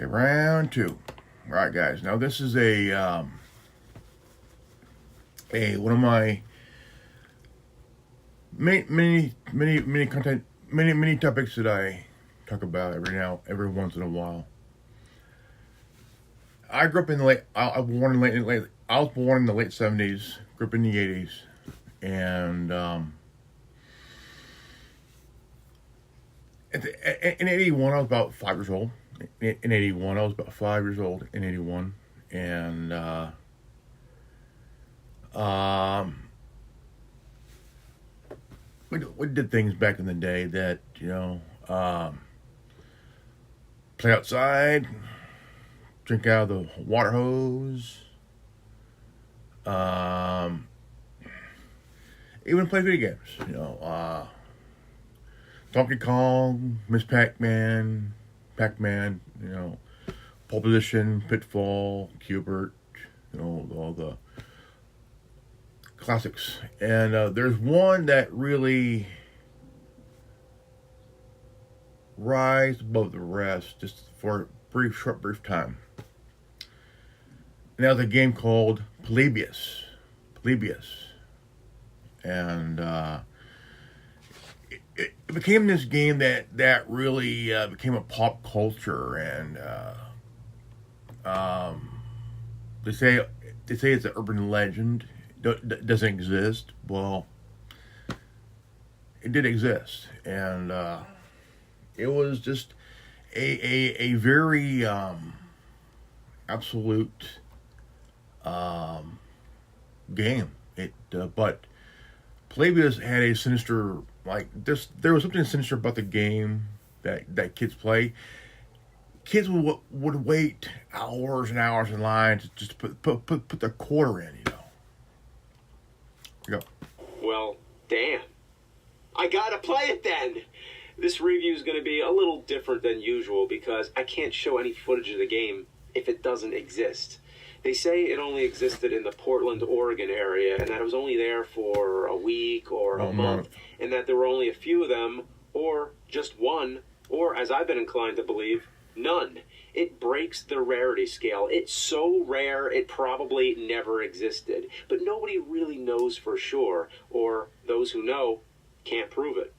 Okay, round two. All right, guys. Now this is a one of my many content, many topics that I talk about every once in a while. I grew up in the late. I was born in the late '70s. Grew up in the '80s, and in '81 I was about 5 years old. In '81 I was about 5 years old. In '81, and we did things back in the day that play outside, drink out of the water hose, even play video games. Donkey Kong, Miss Pac-Man, Pole Position, Pitfall, Cubert, all the classics. And there's one that really rise above the rest just for a brief time. And that was a game called Polybius. And it became this game that really became a pop culture, and they say it's an urban legend. Doesn't exist. Well, it did exist, and it was just a very absolute game. But Polybius had a sinister, there was something sinister about the game that kids play. Kids would wait hours and hours in line to just put their quarter in. Go. Well, damn. I gotta play it then. This review is going to be a little different than usual because I can't show any footage of the game if it doesn't exist. They say it only existed in the Portland, Oregon area, and that it was only there for a week or a month, and that there were only a few of them, or just one, or, as I've been inclined to believe, none. It breaks the rarity scale. It's so rare it probably never existed, but nobody really knows for sure, or those who know can't prove it.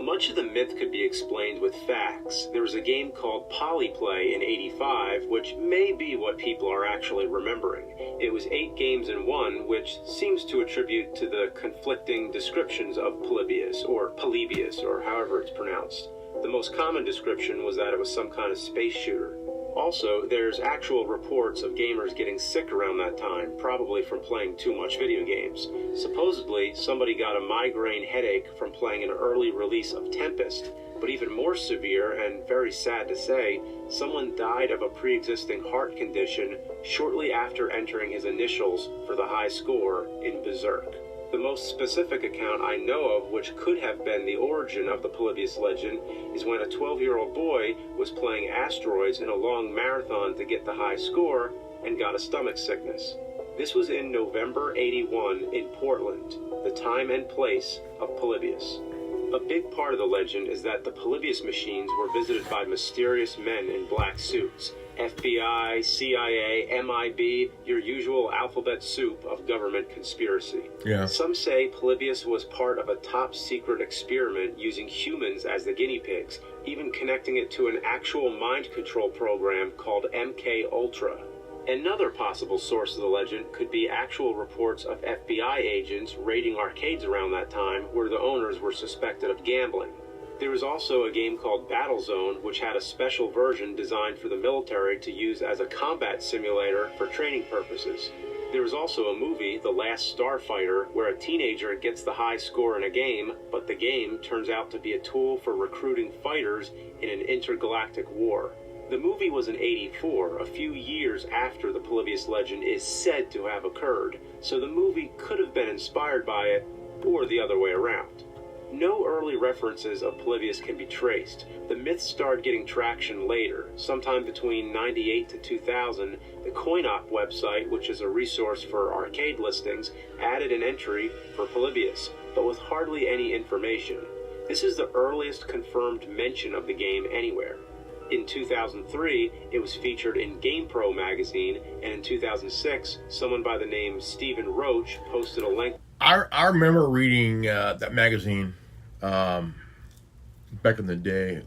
Much of the myth could be explained with facts. There was a game called Polyplay in '85, which may be what people are actually remembering. It was 8 games in one, which seems to attribute to the conflicting descriptions of Polybius, or however it's pronounced. The most common description was that it was some kind of space shooter. Also, there's actual reports of gamers getting sick around that time, probably from playing too much video games. Supposedly, somebody got a migraine headache from playing an early release of Tempest, but even more severe, and very sad to say, someone died of a pre-existing heart condition shortly after entering his initials for the high score in Berserk. The most specific account I know of, which could have been the origin of the Polybius legend, is when a 12-year-old boy was playing asteroids in a long marathon to get the high score and got a stomach sickness. This was in November '81 in Portland, the time and place of Polybius. A big part of the legend is that the Polybius machines were visited by mysterious men in black suits. FBI, CIA, MIB, your usual alphabet soup of government conspiracy. Yeah. Some say Polybius was part of a top-secret experiment using humans as the guinea pigs, even connecting it to an actual mind control program called MK Ultra. Another possible source of the legend could be actual reports of FBI agents raiding arcades around that time where the owners were suspected of gambling. There was also a game called Battlezone, which had a special version designed for the military to use as a combat simulator for training purposes. There was also a movie, The Last Starfighter, where a teenager gets the high score in a game, but the game turns out to be a tool for recruiting fighters in an intergalactic war. The movie was in '84, a few years after the Polybius legend is said to have occurred, so the movie could have been inspired by it, or the other way around. No early references of Polybius can be traced. The myth started getting traction later. Sometime between '98 to 2000, the CoinOp website, which is a resource for arcade listings, added an entry for Polybius, but with hardly any information. This is the earliest confirmed mention of the game anywhere. In 2003, it was featured in GamePro magazine, and in 2006, someone by the name Stephen Roach posted a link. I remember reading that magazine back in the day,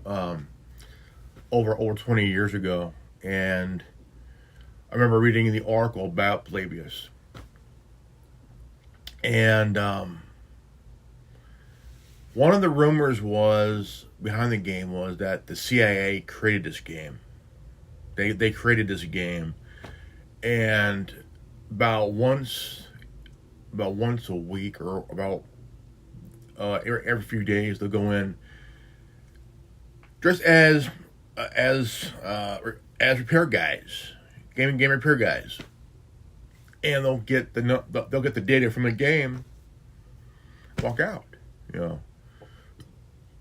over 20 years ago, and I remember reading the article about Polybius, and one of the rumors was behind the game was that the CIA created this game. They created this game, and about once a week, or about every few days, they'll go in dressed as repair guys, game repair guys, and they'll get the data from the game, walk out, you know.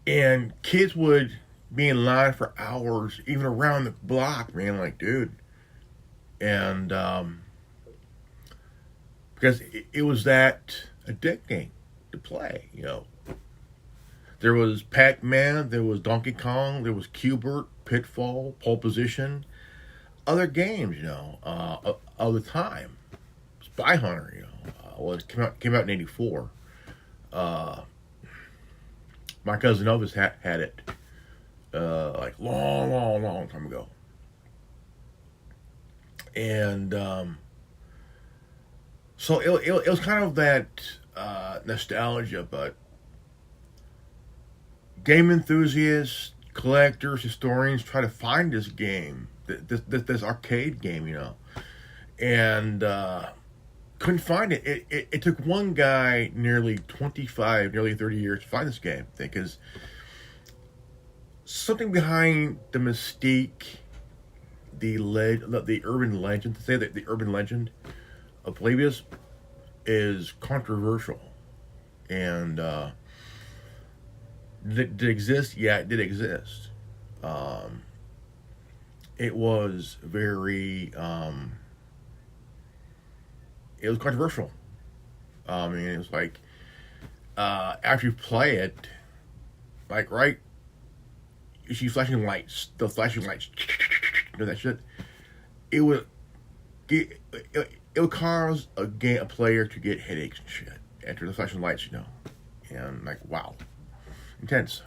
And kids would be in line for hours, even around the block, man. Like, dude, and because it was that addicting to play, you know. There was Pac-Man, there was Donkey Kong, there was Q*bert, Pitfall, Pole Position, other games, you know, of the time. Spy Hunter, you know, came out in '84. My cousin Elvis had it, like long time ago, and so it was kind of that nostalgia, but game enthusiasts, collectors, historians try to find this game, this arcade game, you know, and couldn't find it. It took one guy nearly 30 years to find this game, because something behind the mystique, the urban legend, to say that the urban legend of Polybius is controversial. And did it exist? Yeah, it did exist. It was very it was controversial. I mean, it was like after you play it, like, right, you see flashing lights, the flashing lights, you know, that shit. It would cause a player to get headaches and shit after the flashing lights, you know, and like, wow, intense.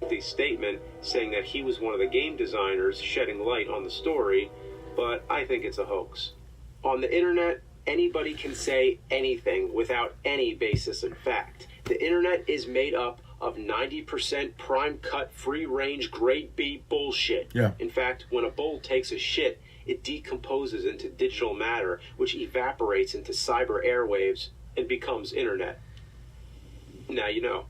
The statement saying that he was one of the game designers shedding light on the story, but I think it's a hoax. On the internet, anybody can say anything without any basis in fact. The internet is made up of 90% prime cut, free range, grade B bullshit. Yeah. In fact, when a bull takes a shit, it decomposes into digital matter, which evaporates into cyber airwaves and becomes internet. Now you know.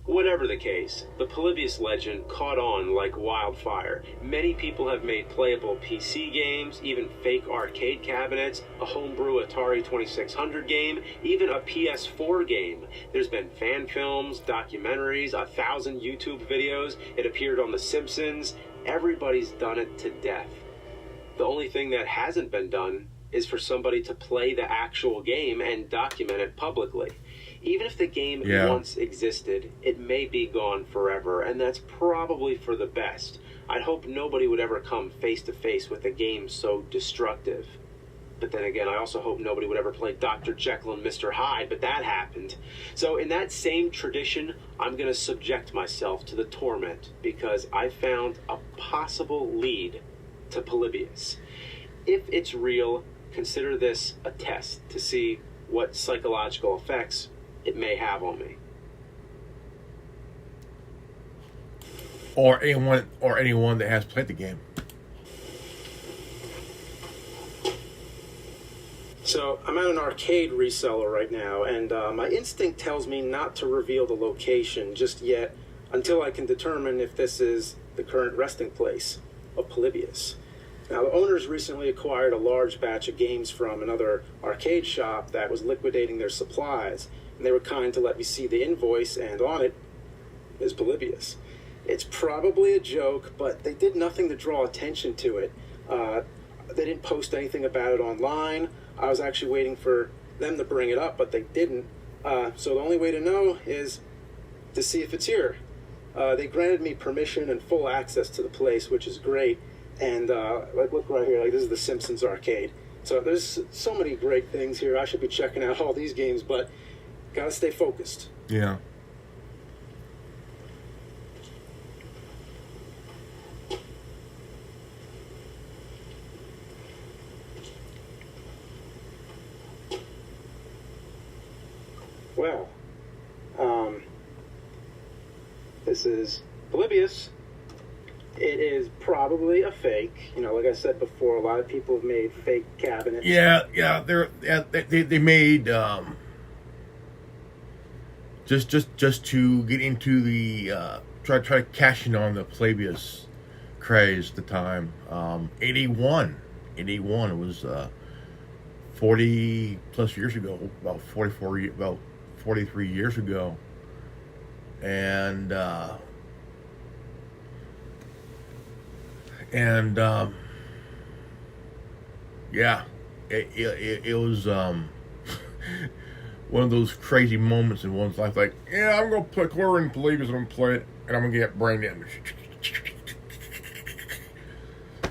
Whatever the case, the Polybius legend caught on like wildfire. Many people have made playable PC games, even fake arcade cabinets, a homebrew Atari 2600 game, even a PS4 game. There's been fan films, documentaries, 1,000 YouTube videos. It appeared on The Simpsons. Everybody's done it to death. The only thing that hasn't been done is for somebody to play the actual game and document it publicly. Even if the game once existed, it may be gone forever, and that's probably for the best. I'd hope nobody would ever come face to face with a game so destructive. But then again, I also hope nobody would ever play Dr. Jekyll and Mr. Hyde, but that happened. So in that same tradition, I'm going to subject myself to the torment, because I found a possible lead to Polybius. If it's real, consider this a test to see what psychological effects it may have on me. Or anyone that has played the game. So I'm at an arcade reseller right now, and my instinct tells me not to reveal the location just yet until I can determine if this is the current resting place of Polybius. Now, the owners recently acquired a large batch of games from another arcade shop that was liquidating their supplies, and they were kind to let me see the invoice, and on it is Polybius. It's probably a joke, but they did nothing to draw attention to it. They didn't post anything about it online. I was actually waiting for them to bring it up, but they didn't. So the only way to know is to see if it's here. They granted me permission and full access to the place, which is great. And like, look right here, like this is the Simpsons arcade. So there's so many great things here. I should be checking out all these games, but gotta stay focused. Yeah. Well, this is Polybius. It is probably a fake. You know, like I said before, a lot of people have made fake cabinets. Yeah, they made just to get into the try to cash in on the Polybius craze at the time. 81 was 40 plus years ago, about 43 years ago, and yeah, it was one of those crazy moments in one's life. Like, yeah, I'm gonna put a quarter in Polybius, I'm gonna play it, and I'm gonna get brain damage.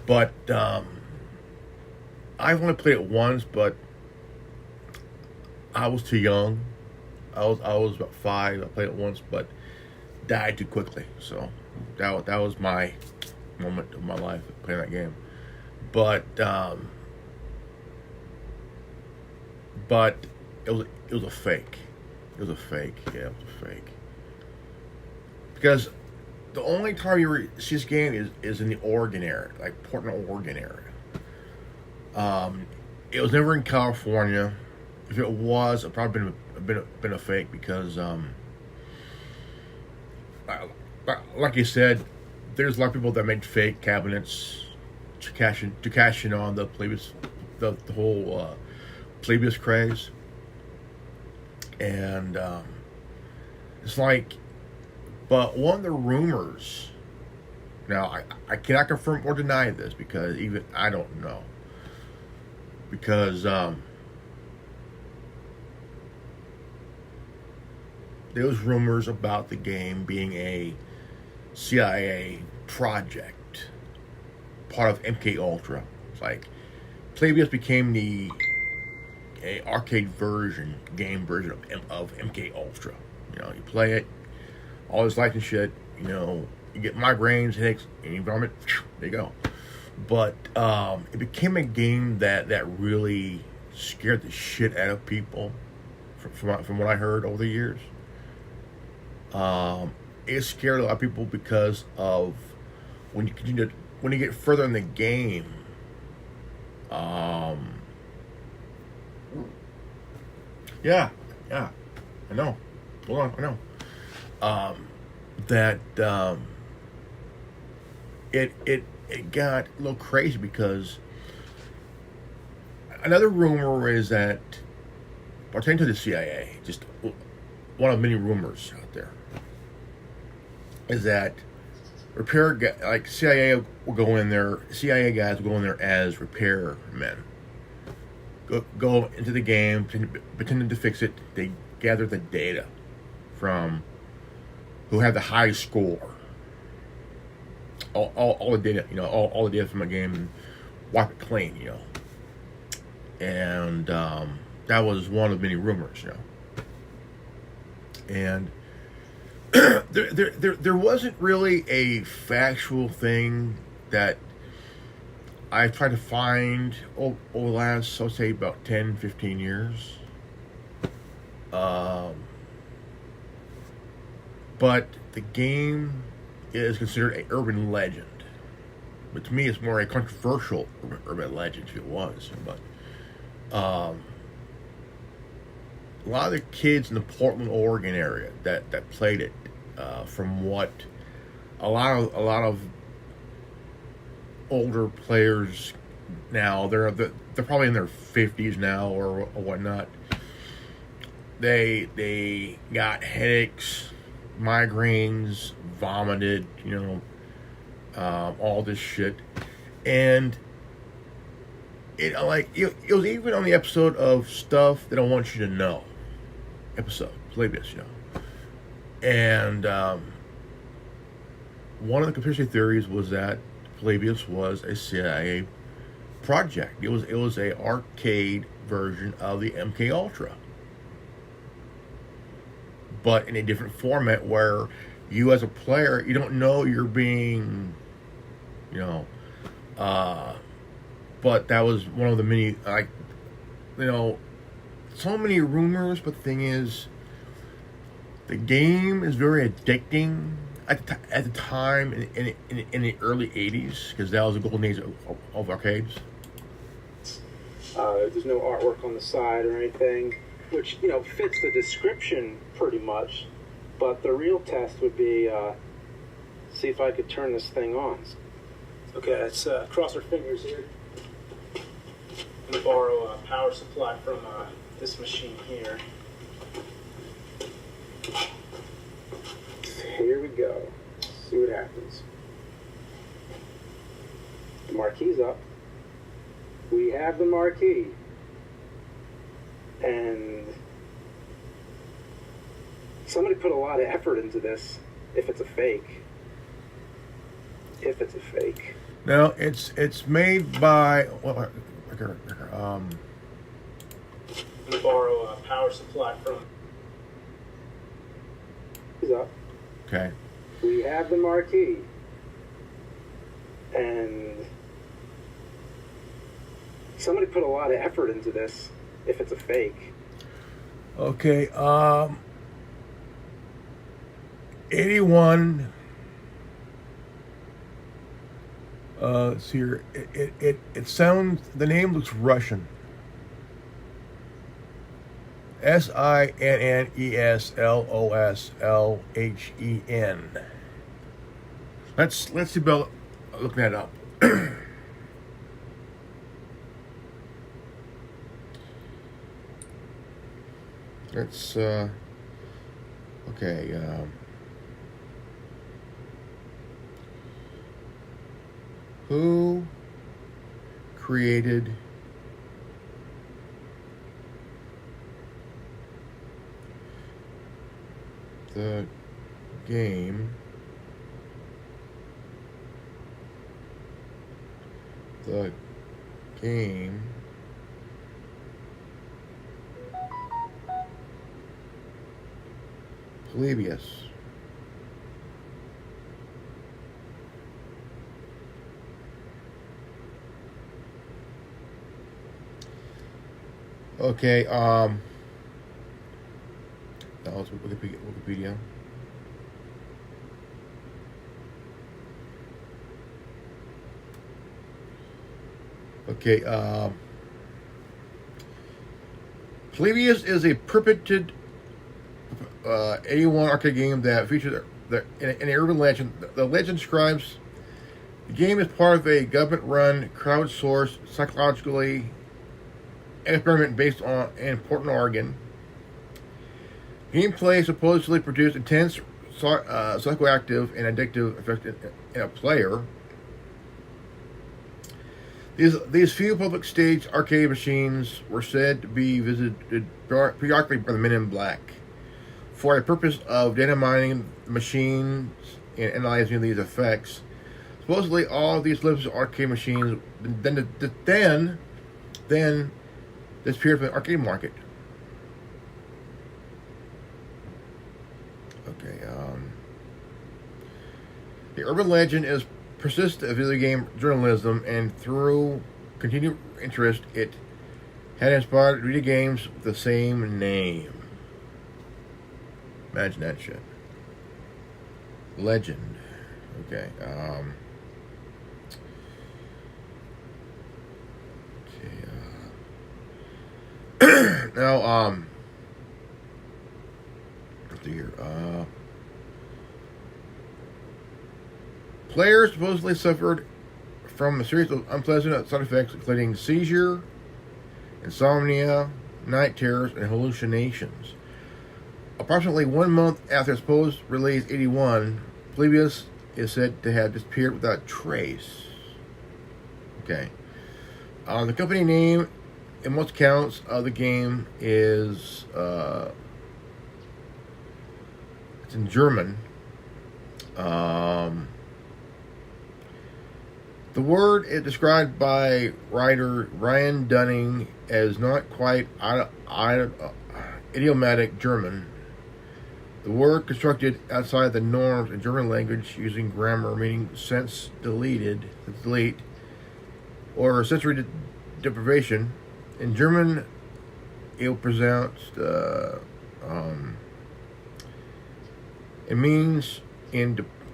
But I've only played it once, but I was too young. I was about 5. I played it once, but died too quickly. So that was my moment of my life playing that game. But it was a fake. It was a fake. Yeah, it was a fake. Because the only time you see this game is in the Oregon area, like Portland, Oregon area. It was never in California. If it was, it probably been a fake because, like you said, there's a lot of people that made fake cabinets to cash in on the Polybius, the whole Polybius craze, and it's like, but one of the rumors. Now I cannot confirm or deny this because even I don't know. Because there was rumors about the game being a CIA project, part of MK Ultra. It's like Polybius became the arcade game version of MK Ultra. You know, you play it, all this light and shit. You know, you get migraines, headaches, and you vomit. There you go. But it became a game that really scared the shit out of people, from what I heard over the years. It scared a lot of people because of when you get further in the game. Yeah, I know. Hold on, I know. It got a little crazy because another rumor is that, pertaining to the CIA, just one of many rumors out there, is that CIA will go in there. CIA guys will go in there as repairmen. Go into the game, pretending to fix it. They gather the data from who had the highest score. All the data, you know, all the data from a game, and wipe it clean, you know. And that was one of many rumors, you know. And there wasn't really a factual thing that I've tried to find over the last, I'll say, about 10, 15 years. But the game is considered an urban legend. But to me, it's more a controversial urban legend, if it was. But a lot of the kids in the Portland, Oregon area that played it, from what a lot of older players now, they're probably in their 50s now or whatnot. They got headaches, migraines, vomited, you know, all this shit. And it was even on the episode of Stuff That I Want You to Know episode, Polybius, you know. And one of the conspiracy theories was that Polybius was a CIA project. It was a arcade version of the MK Ultra, but in a different format where you as a player, you don't know you're being, you know, but that was one of the many, like, you know, so many rumors. But the thing is, the game is very addicting at the time in the early 80's, because that was the golden age of arcades. There's no artwork on the side or anything, which, you know, fits the description pretty much. But the real test would be see if I could turn this thing on. Okay, let's cross our fingers here. I'm going to borrow a power supply from this machine here. Here we go. See what happens. The marquee's up. We have the marquee. And somebody put a lot of effort into this, if it's a fake. If it's a fake. Now, it's made by, well, I'm going to borrow a power supply from... He's up. okay. We have the marquee. And somebody put a lot of effort into this, if it's a fake. Okay, 81. Let's see here. It sounds, the name looks Russian. SINNESLOSLHEN. Let's see about looking that up. Let's okay. Who created the game Polybius? Okay, that was Wikipedia. Okay, Polybius is a purported 81 arcade game that features in an urban legend. The legend describes the game as part of a government-run, crowdsourced, psychologically experiment based in Portland, Oregon. Gameplay supposedly produced intense, psychoactive, and addictive effects in a player. These few public stage arcade machines were said to be visited periodically by the Men in Black for the purpose of dynamiting the machines and analyzing these effects. Supposedly, all of these lives arcade machines then disappeared from the arcade market. Okay, the urban legend is persistent of video game journalism, and through continued interest, it had inspired video games with the same name. Imagine that shit. Legend. Okay, now, let's see here. Players supposedly suffered from a series of unpleasant side effects, including seizure, insomnia, night terrors, and hallucinations. Approximately 1 month after its supposed release, 81, Polybius is said to have disappeared without trace. Okay. The company name in most accounts of the game is it's in German. The word is described by writer Ryan Dunning as not quite idiomatic German. The word constructed outside the norms in German language using grammar, meaning sense deleted, to delete, or sensory deprivation. In German, it was pronounced. It means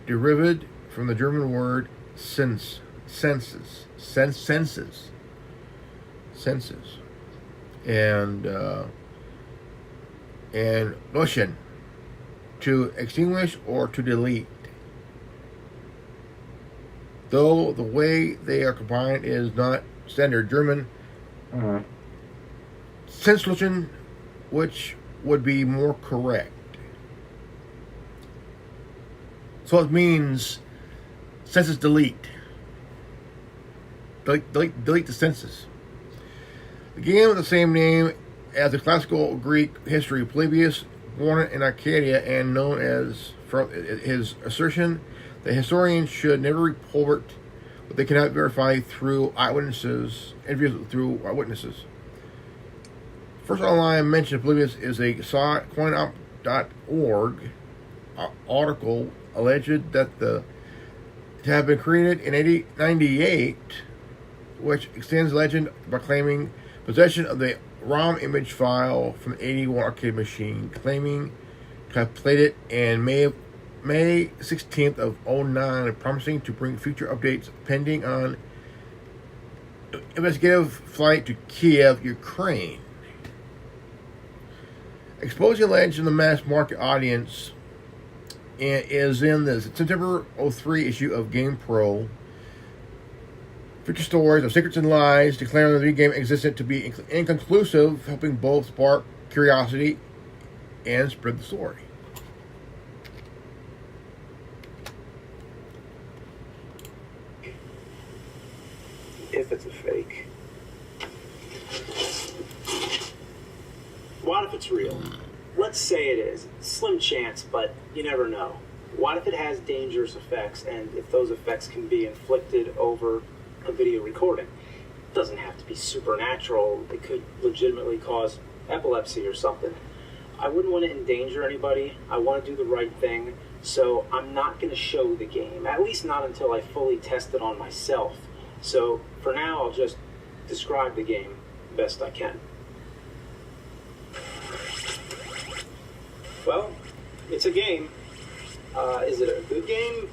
derived from the German word senses, and löschen, to extinguish or to delete. Though the way they are combined is not standard German, Senslöschen, which would be more correct. So it means senses delete. Delete the senses. The game of the same name as the classical Greek history, Polybius, born in Arcadia and known as, from his assertion that historians should never report what they cannot verify through interviews through eyewitnesses. First online mention of Polybius is a coinop.org article alleged that to have been created in 1898, which extends legend by claiming possession of the ROM image file from the 81 arcade machine, claiming to have played it in May 16th of 09, promising to bring future updates pending on investigative flight to Kiev, Ukraine. Exposing legend in the mass market audience is in the September 03 issue of Game Pro. Future stories of secrets and lies, declaring the video game existent to be inconclusive, helping both spark curiosity and spread the story. If it's a fake. What if it's real? Let's say it is. Slim chance, but you never know. What if it has dangerous effects, and if those effects can be inflicted over a video recording? It doesn't have to be supernatural. It could legitimately cause epilepsy or something. I wouldn't want to endanger anybody. I want to do the right thing, so I'm not going to show the game, at least not until I fully test it on myself. So for now, I'll just describe the game the best I can. Well, it's a game. Is it a good game?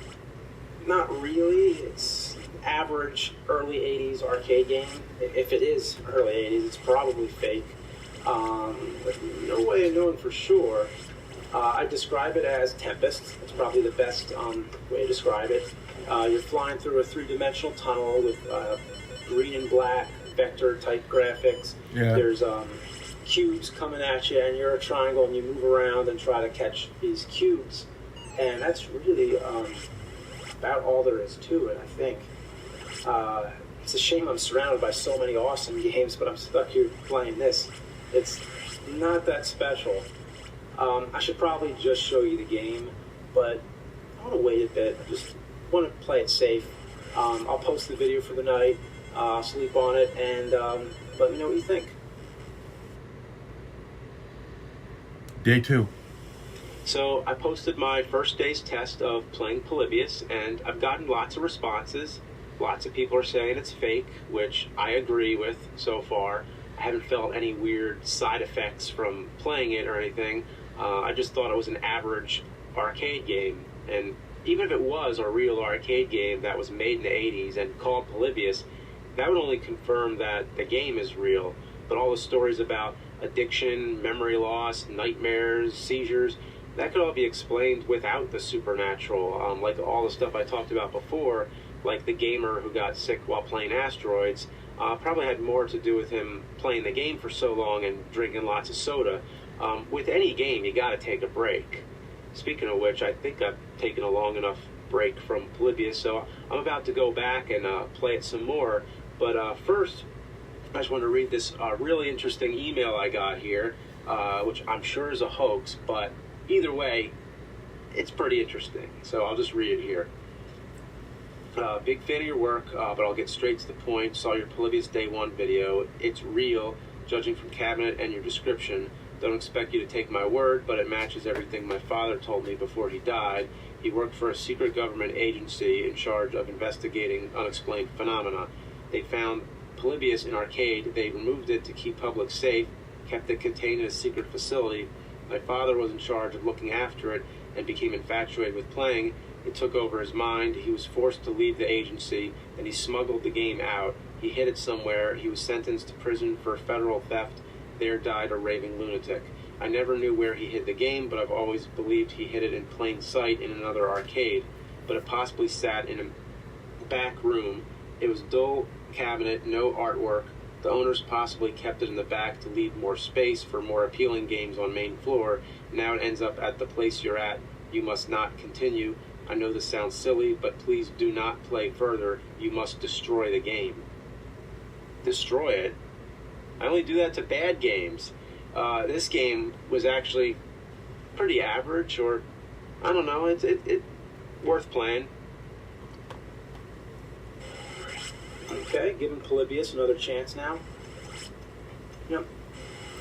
Not really. It's average early 80s arcade game. If it is early 80s, it's probably fake. But no way of knowing for sure. I describe it as Tempest. It's probably the best way to describe it. You're flying through a three-dimensional tunnel with green and black vector-type graphics. Yeah. There's cubes coming at you, and you're a triangle, and you move around and try to catch these cubes. And that's really about all there is to it, I think. It's a shame I'm surrounded by so many awesome games, but I'm stuck here playing this. It's not that special. I should probably just show you the game, but I want to wait a bit. I just want to play it safe. I'll post the video for the night, sleep on it, and let me know what you think. Day 2. So I posted my first day's test of playing Polybius, and I've gotten lots of responses. Lots of people are saying it's fake, which I agree with so far. I haven't felt any weird side effects from playing it or anything. I just thought it was an average arcade game, and even if it was a real arcade game that was made in the 80s and called Polybius, that would only confirm that the game is real. But all the stories about addiction, memory loss, nightmares, seizures, that could all be explained without the supernatural. Like all the stuff I talked about before, like the gamer who got sick while playing Asteroids, probably had more to do with him playing the game for so long and drinking lots of soda. With any game, you got to take a break. Speaking of which, I think I've taken a long enough break from Polybius, so I'm about to go back and play it some more. But first, I just want to read this really interesting email I got here, which I'm sure is a hoax, but either way, it's pretty interesting. So I'll just read it here. Big fan of your work, but I'll get straight to the point. Saw your Polybius Day 1 video. It's real, judging from cabinet and your description. Don't expect you to take my word, but it matches everything my father told me before he died. He worked for a secret government agency in charge of investigating unexplained phenomena. They found Polybius in arcade. They removed it to keep public safe, kept it contained in a secret facility. My father was in charge of looking after it and became infatuated with playing. It took over his mind. He was forced to leave the agency, and he smuggled the game out. He hid it somewhere. He was sentenced to prison for federal theft. There died a raving lunatic. I never knew where he hid the game, but I've always believed he hid it in plain sight in another arcade. But it possibly sat in a back room. It was dull cabinet, no artwork. The owners possibly kept it in the back to leave more space for more appealing games on main floor. Now it ends up at the place you're at. You must not continue. I know this sounds silly, but please do not play further. You must destroy the game. Destroy it? I only do that to bad games. This game was actually pretty average, or I don't know, it's worth playing. Okay, giving Polybius another chance now. You know,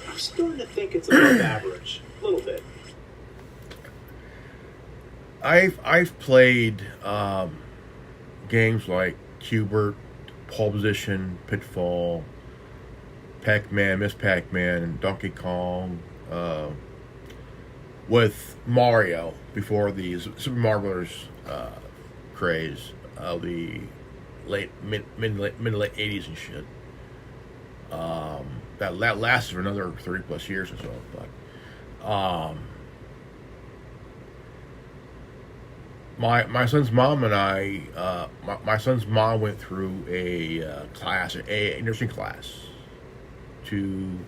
I'm starting to think it's above average, a little bit. I've played games like Cubert, Pole Position, Pitfall, Pac-Man, Miss Pac-Man, Donkey Kong, with Mario before the Super Mario Brothers craze of the mid to late 80s and shit. That lasted for another 30 plus years or so, but my son's mom and I, my son's mom went through a class, a nursing class, to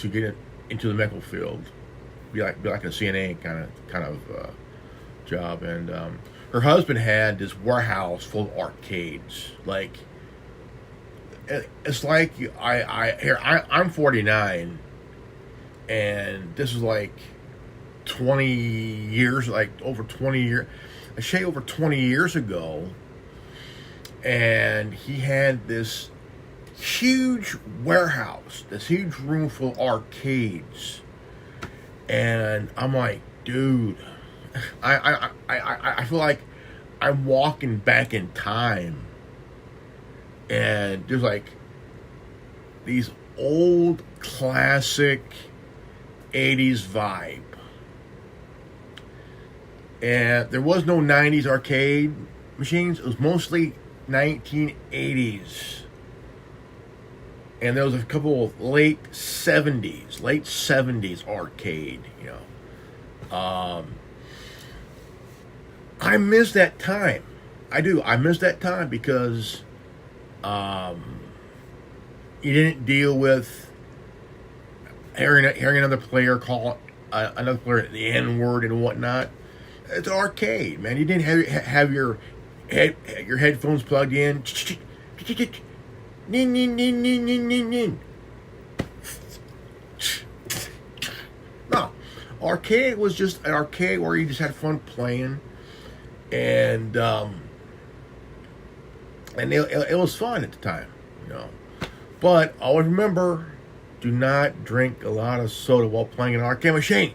get into the medical field, be like a CNA kind of job, and her husband had this warehouse full of arcades. Like, it's like I'm 49, and this is like 20 years, like over 20 years, I say over 20 years ago, and he had this huge warehouse, this huge room full of arcades, and I'm like, dude, I feel like I'm walking back in time, and there's like these old classic 80's vibe. And there was no 90's arcade machines. It was mostly 1980's. And there was a couple of late 70's arcade, you know. I miss that time. I do. I miss that time because you didn't deal with hearing another player call another player the N-word and whatnot. It's an arcade, man. You didn't have your headphones plugged in. No, arcade was just an arcade where you just had fun playing, and it was fun at the time, you know. But always remember, do not drink a lot of soda while playing an arcade machine.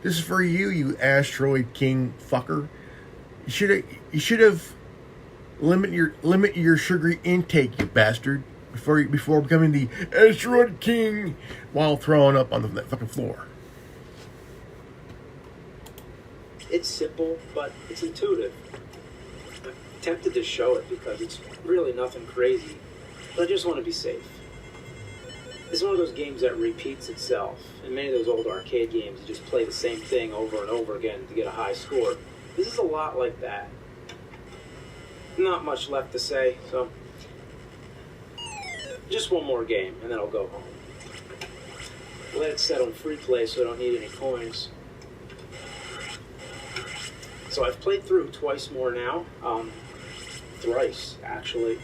This is for you, you asteroid king fucker. You should have limit your sugary intake, you bastard, before becoming the asteroid king while throwing up on the fucking floor. It's simple, but it's intuitive. I'm tempted to show it because it's really nothing crazy, but I just want to be safe. It's one of those games that repeats itself. In many of those old arcade games, you just play the same thing over and over again to get a high score. This is a lot like that. Not much left to say, so just one more game, and then I'll go home. Let it set on free play so I don't need any coins. So I've played through twice more now, thrice actually,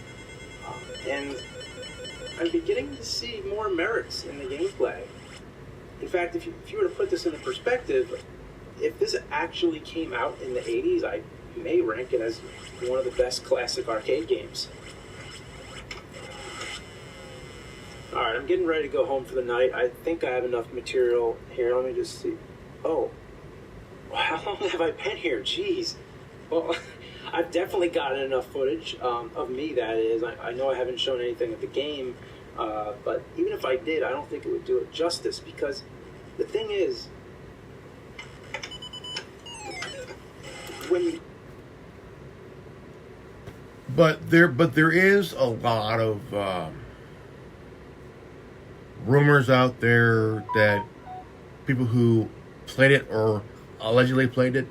and I'm beginning to see more merits in the gameplay. In fact, if you were to put this into perspective, if this actually came out in the 80s, I may rank it as one of the best classic arcade games. Alright, I'm getting ready to go home for the night. I think I have enough material here. Let me just see. Oh. How long have I been here? Jeez. Well, I've definitely gotten enough footage of me, that is. I know I haven't shown anything of the game, but even if I did, I don't think it would do it justice, because the thing is, when... But there is a lot of rumors out there that people who played it or allegedly played it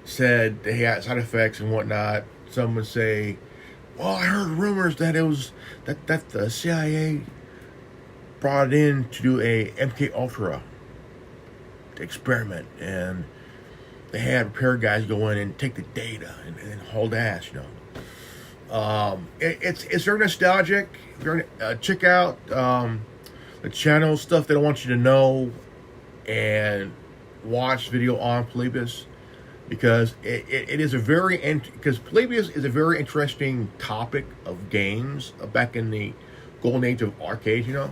said they had side effects and whatnot. Some would say, well, I heard rumors that it was that the CIA brought it in to do a MK Ultra experiment, and they had repair guys go in and take the data and hold ass, you know. It's very nostalgic. Check out the channel stuff that I want you to know, and watch video on Polybius, because it is a very because Polybius is a very interesting topic of games back in the golden age of arcade. You know,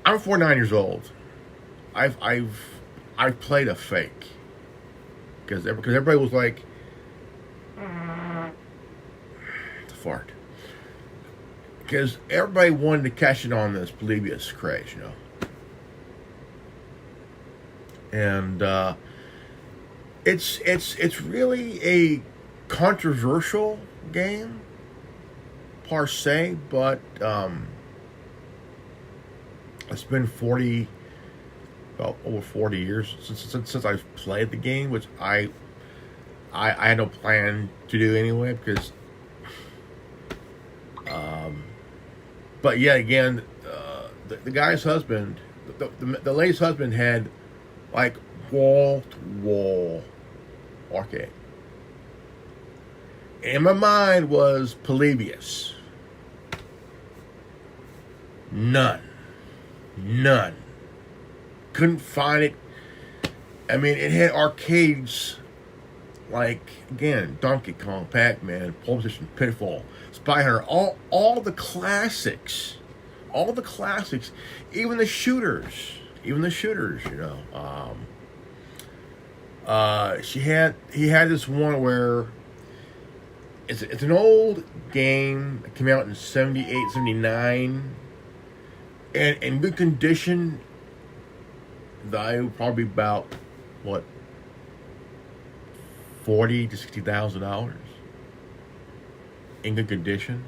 I'm 49 years old. I've played a fake because everybody was like, it's a fart. Because everybody wanted to cash in on this Polybius craze, you know. And it's really a controversial game per se, but it's been over 40 years since I've played the game, which I had no plan to do anyway, because but yet again, the guy's husband, the lady's husband, had like wall-to-wall arcade. In my mind was Polybius. None. Couldn't find it. I mean, it had arcades like, again, Donkey Kong, Pac-Man, Pole Position, Pitfall, Spy Hunter, all the classics. All the classics. Even the shooters, you know. He had this one where it's an old game that came out in 78, 79, and in good condition. Value probably about what, $40,000 to $60,000 in good condition.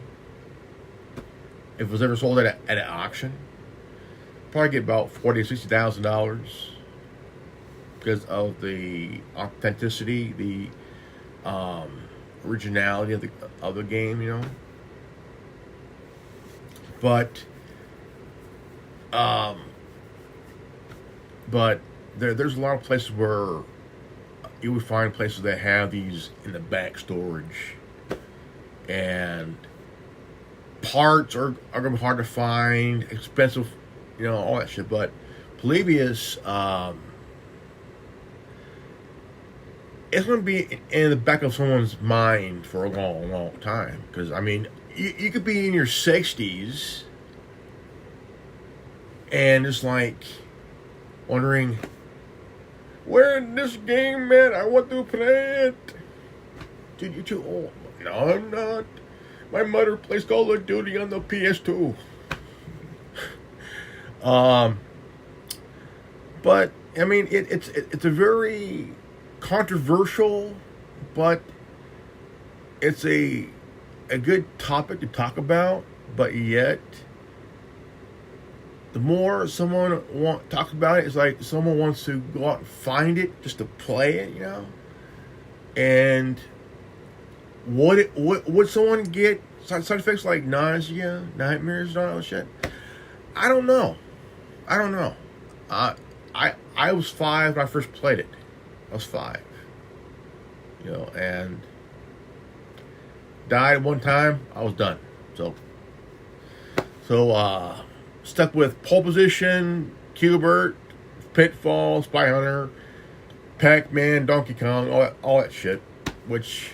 If it was ever sold at an auction, probably get about $40,000 to $60,000 because of the authenticity, the originality of the game, you know. But there's a lot of places where you would find places that have these in the back storage, and parts are going to be hard to find, expensive, you know, all that shit. But Polybius, it's going to be in the back of someone's mind for a long time, because I mean, you could be in your 60s and it's like wondering, where in this game, man? I want to play it. Dude, you're too old. No, I'm not. My mother plays Call of Duty on the PS2. But I mean, it's a very controversial, but it's a good topic to talk about. But yet, the more someone talks about it, it's like someone wants to go out and find it just to play it, you know. And would someone get side effects like nausea, nightmares, and all that shit? I don't know. I was 5 when I first played it. I was 5, you know, and died one time. I was done. So stuck with Pole Position, Qbert, Pitfall, Spy Hunter, Pac-Man, Donkey Kong, all that shit, which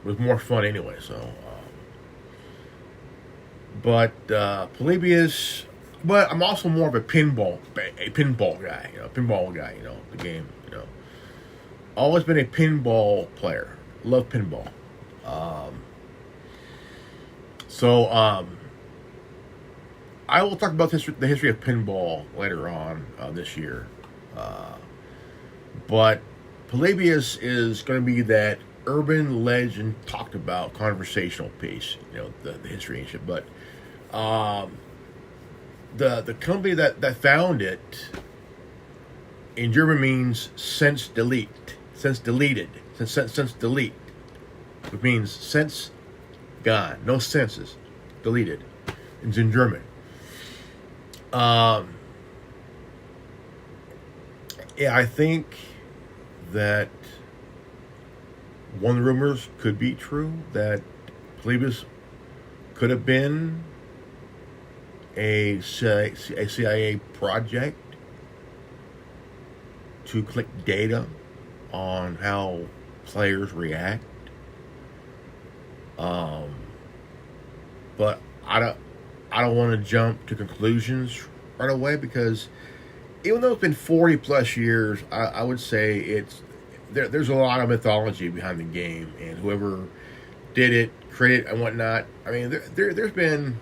was more fun anyway. So, but Polybius. But I'm also more of a pinball guy. Pinball guy. The game. Always been a pinball player. Love pinball. I will talk about the history of pinball later on this year. But Polybius is going to be that urban legend talked about conversational piece. The history and shit. But the company that found it in German means since deleted. Since delete. It means since gone. No senses. Deleted. It's in German. Yeah, I think that one of the rumors could be true that Polybius could have been a CIA project to collect data on how players react. But I don't want to jump to conclusions right away, because even though it's been 40 plus years, I would say there's a lot of mythology behind the game, and whoever did it, created it, and whatnot. I mean, there's been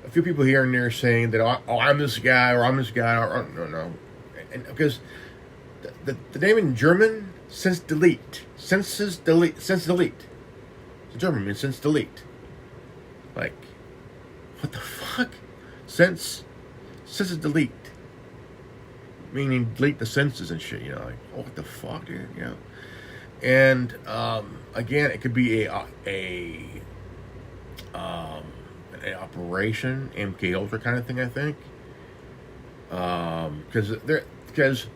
a few people here and there saying that, oh, I'm this guy, or no, and because the name in German, since delete. It's German means since delete. Like, what the fuck? Since is delete. Meaning delete the senses and shit, like, oh, what the fuck, dude, And, again, it could be an operation, MK Ultra kind of thing, I think. Because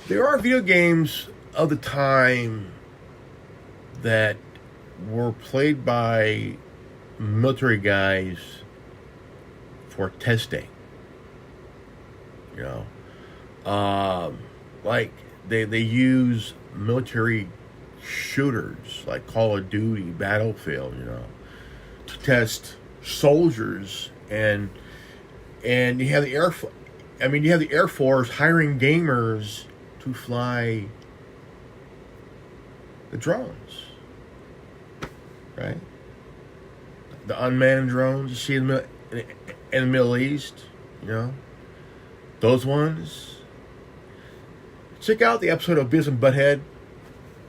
there are video games of the time that were played by military guys for testing. Like they use military shooters like Call of Duty, Battlefield, to test soldiers, and you have the Air Force hiring gamers to fly the drones, right? The unmanned drones you see in the Middle East, those ones. Check out the episode of Beavis and Butthead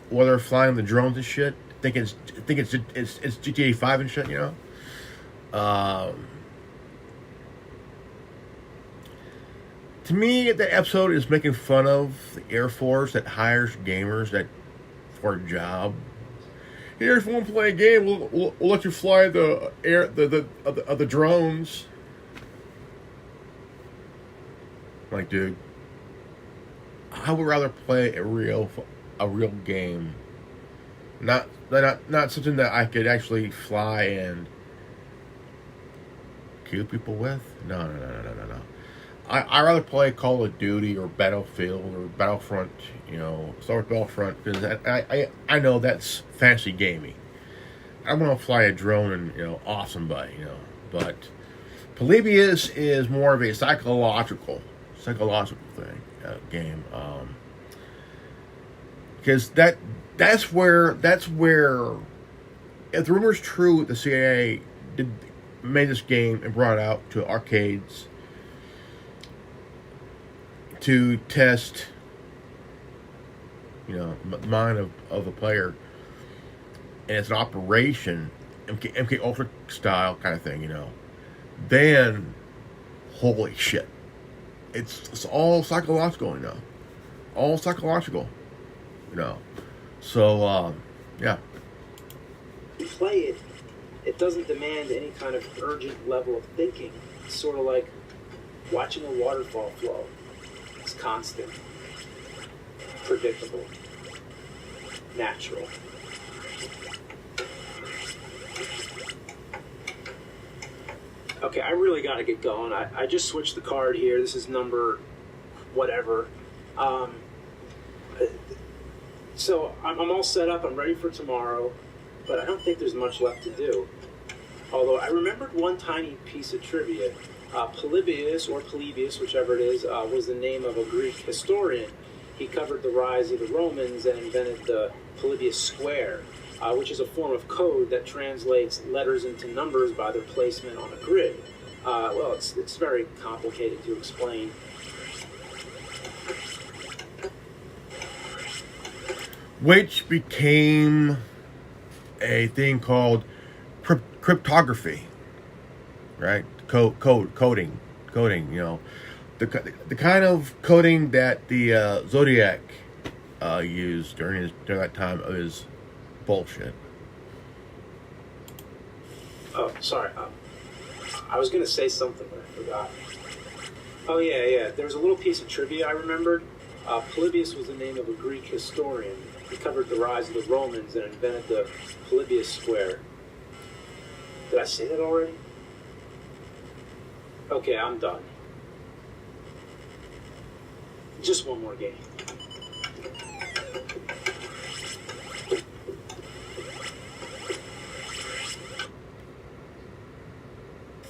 where they're flying the drones and shit. Think it's GTA 5 and shit, To me, that episode is making fun of the Air Force that hires gamers for a job. Here, if you want to play a game, we'll let you fly the drones. Like, dude, I would rather play a real game, not something that I could actually fly and kill people with. No. I rather play Call of Duty or Battlefield or Battlefront, Star Wars Battlefront, because I know that's fancy gaming. I want to fly a drone and awesome buddy, But Polybius is more of a psychological thing, game, because that's where if the rumor is true, the CIA made this game and brought it out to arcades to test, the mind of the player, and it's an operation, MK Ultra style kind of thing, then holy shit, it's all psychological, all psychological, so yeah. You play it, it doesn't demand any kind of urgent level of thinking. It's sort of like watching a waterfall flow. It's constant, predictable, natural. Okay, I really got to get going. I just switched the card here. This is number whatever. Um, so I'm all set up. I'm ready for tomorrow, but I don't think there's much left to do. Although I remembered one tiny piece of trivia. Polybius, whichever it is, was the name of a Greek historian. He covered the rise of the Romans and invented the Polybius square, which is a form of code that translates letters into numbers by their placement on a grid. Well, it's very complicated to explain. Which became a thing called cryptography, right? Coding, you know, the kind of coding that the Zodiac used during that time of his bullshit. Oh, sorry. I was going to say something, but I forgot. Oh, yeah. There was a little piece of trivia I remembered. Polybius was the name of a Greek historian. He covered the rise of the Romans and invented the Polybius square. Did I say that already? Okay, I'm done. Just one more game.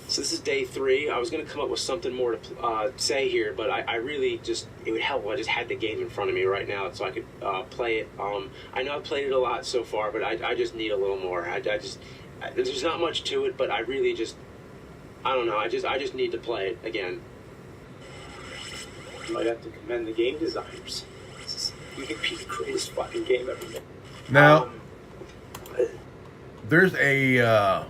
So this is day 3. I was going to come up with something more to say here, but I really just, it would help if I just had the game in front of me right now so I could play it. I know I've played it a lot so far, but I just need a little more. There's not much to it, but I really just, I don't know, I just need to play it again. You might have to commend the game designers. You can be the greatest fucking game ever made. Now, there's a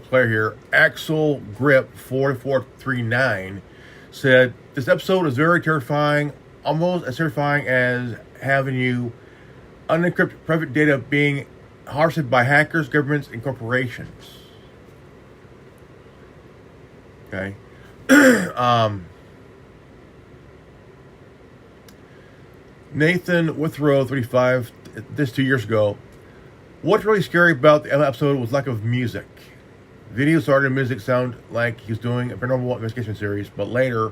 player here, Axel Grip 4439, said this episode is very terrifying, almost as terrifying as having you unencrypt private data being harvested by hackers, governments, and corporations. Okay. Nathan Withrow 35, this 2 years ago. What's really scary about the episode was lack of music. Video started, music sounded like he was doing a paranormal investigation series, but later,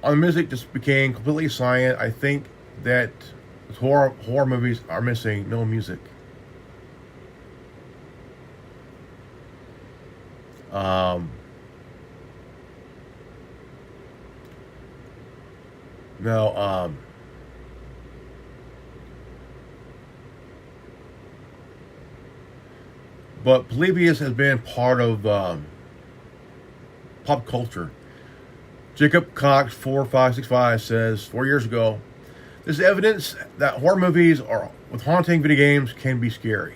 on the music just became completely silent. I think that horror movies are missing no music. But Polybius has been part of pop culture. Jacob Cox 4565 says 4 years ago, "This is evidence that horror movies are with haunting video games can be scary."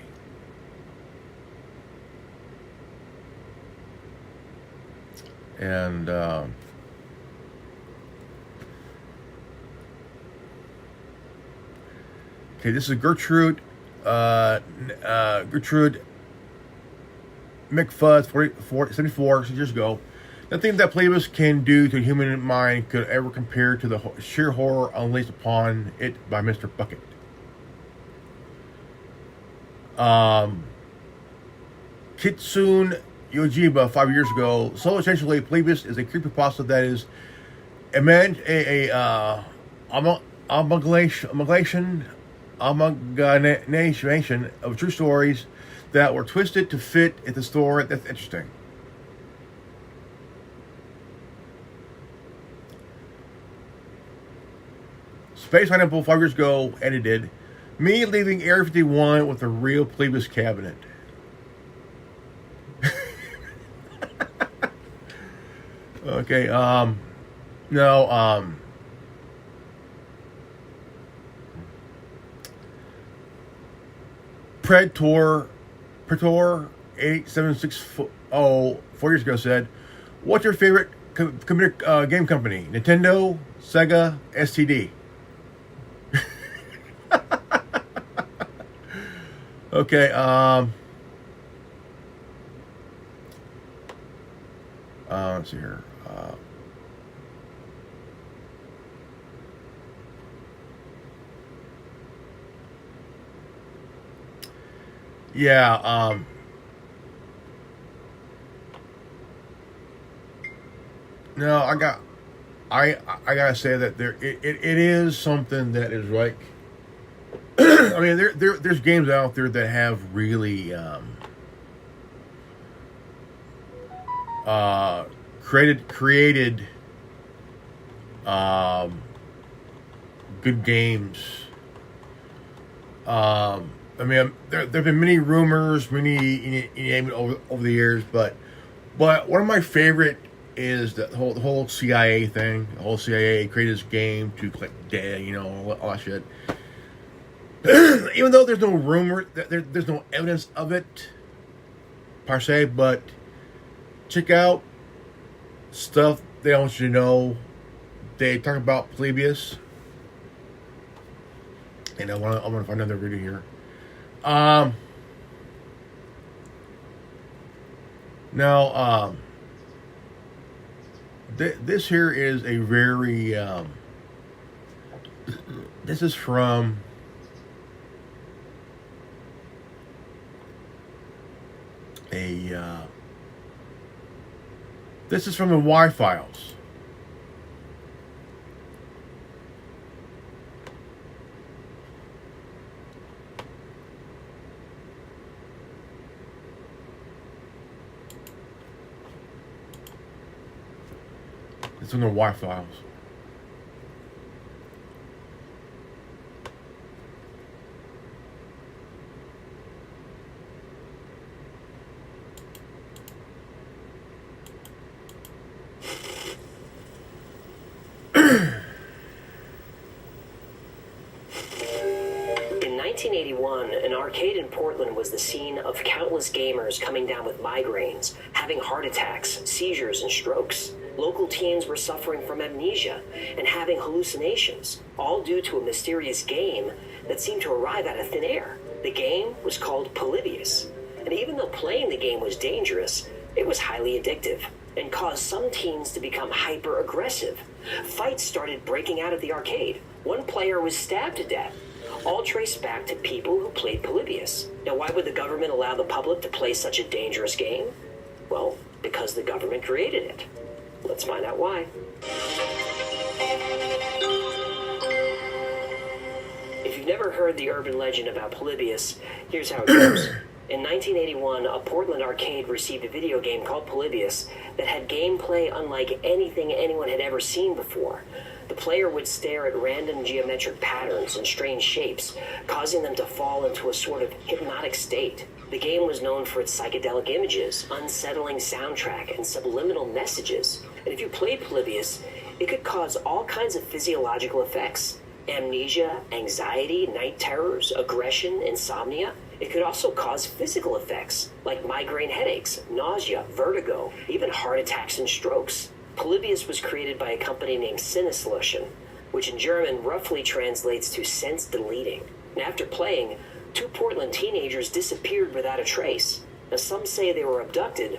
And okay, this is Gertrude McFuzz 74 years ago. Nothing that Polybius can do to the human mind could ever compare to the sheer horror unleashed upon it by Mr. Bucket. Kitsune Yojiba 5 years ago. So essentially, Polybius is a creepypasta that is amalgamation of true stories that were twisted to fit in the story. That's interesting. Space Pineapple 5 years ago edited me leaving Area 51 with a real Polybius cabinet. Okay, Predator 8760 4 years ago said, "What's your favorite computer game company? Nintendo, Sega, STD?" Okay, let's see here. No, I got I gotta say that it is something that is like. I mean, there's games out there that have really created good games. I mean, there've been many rumors, many over the years, but one of my favorite is the whole CIA thing. The whole CIA created this game to collect data, all that shit. Even though there's no rumor, there's no evidence of it per se, but check out stuff they don't want you to know. They talk about Polybius, and I want to find another video here. Now, this here is a very this is from this is from the Y files. It's in the Y files. In 1981, an arcade in Portland was the scene of countless gamers coming down with migraines, having heart attacks, seizures, and strokes. Local teens were suffering from amnesia and having hallucinations, all due to a mysterious game that seemed to arrive out of thin air. The game was called Polybius, and even though playing the game was dangerous, it was highly addictive and caused some teens to become hyper-aggressive. Fights started breaking out of the arcade. One player was stabbed to death, all traced back to people who played Polybius. Now, why would the government allow the public to play such a dangerous game? Well, because the government created it. Let's find out why. If you've never heard the urban legend about Polybius, here's how it goes. In 1981, a Portland arcade received a video game called Polybius that had gameplay unlike anything anyone had ever seen before. The player would stare at random geometric patterns and strange shapes, causing them to fall into a sort of hypnotic state. The game was known for its psychedelic images, unsettling soundtrack, and subliminal messages. And if you played Polybius, it could cause all kinds of physiological effects. Amnesia, anxiety, night terrors, aggression, insomnia. It could also cause physical effects, like migraine headaches, nausea, vertigo, even heart attacks and strokes. Polybius was created by a company named Sinneslution, which in German roughly translates to sense deleting. And after playing, 2 Portland teenagers disappeared without a trace. Now, some say they were abducted,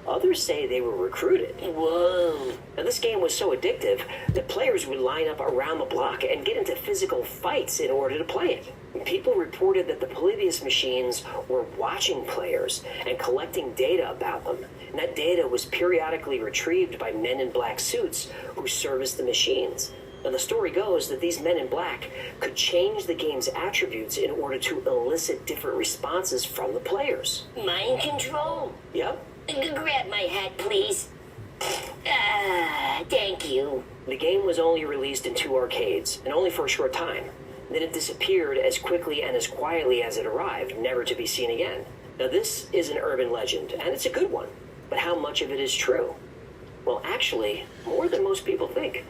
others say they were recruited. Whoa. Now, this game was so addictive that players would line up around the block and get into physical fights in order to play it. People reported that the Polybius machines were watching players and collecting data about them. And that data was periodically retrieved by men in black suits who serviced the machines. Now, the story goes that these men in black could change the game's attributes in order to elicit different responses from the players. Mind control? Yep. Grab my hat, please. Thank you. The game was only released in 2 arcades, and only for a short time. Then it disappeared as quickly and as quietly as it arrived, never to be seen again. Now, this is an urban legend, and it's a good one. But how much of it is true? Well, actually, more than most people think.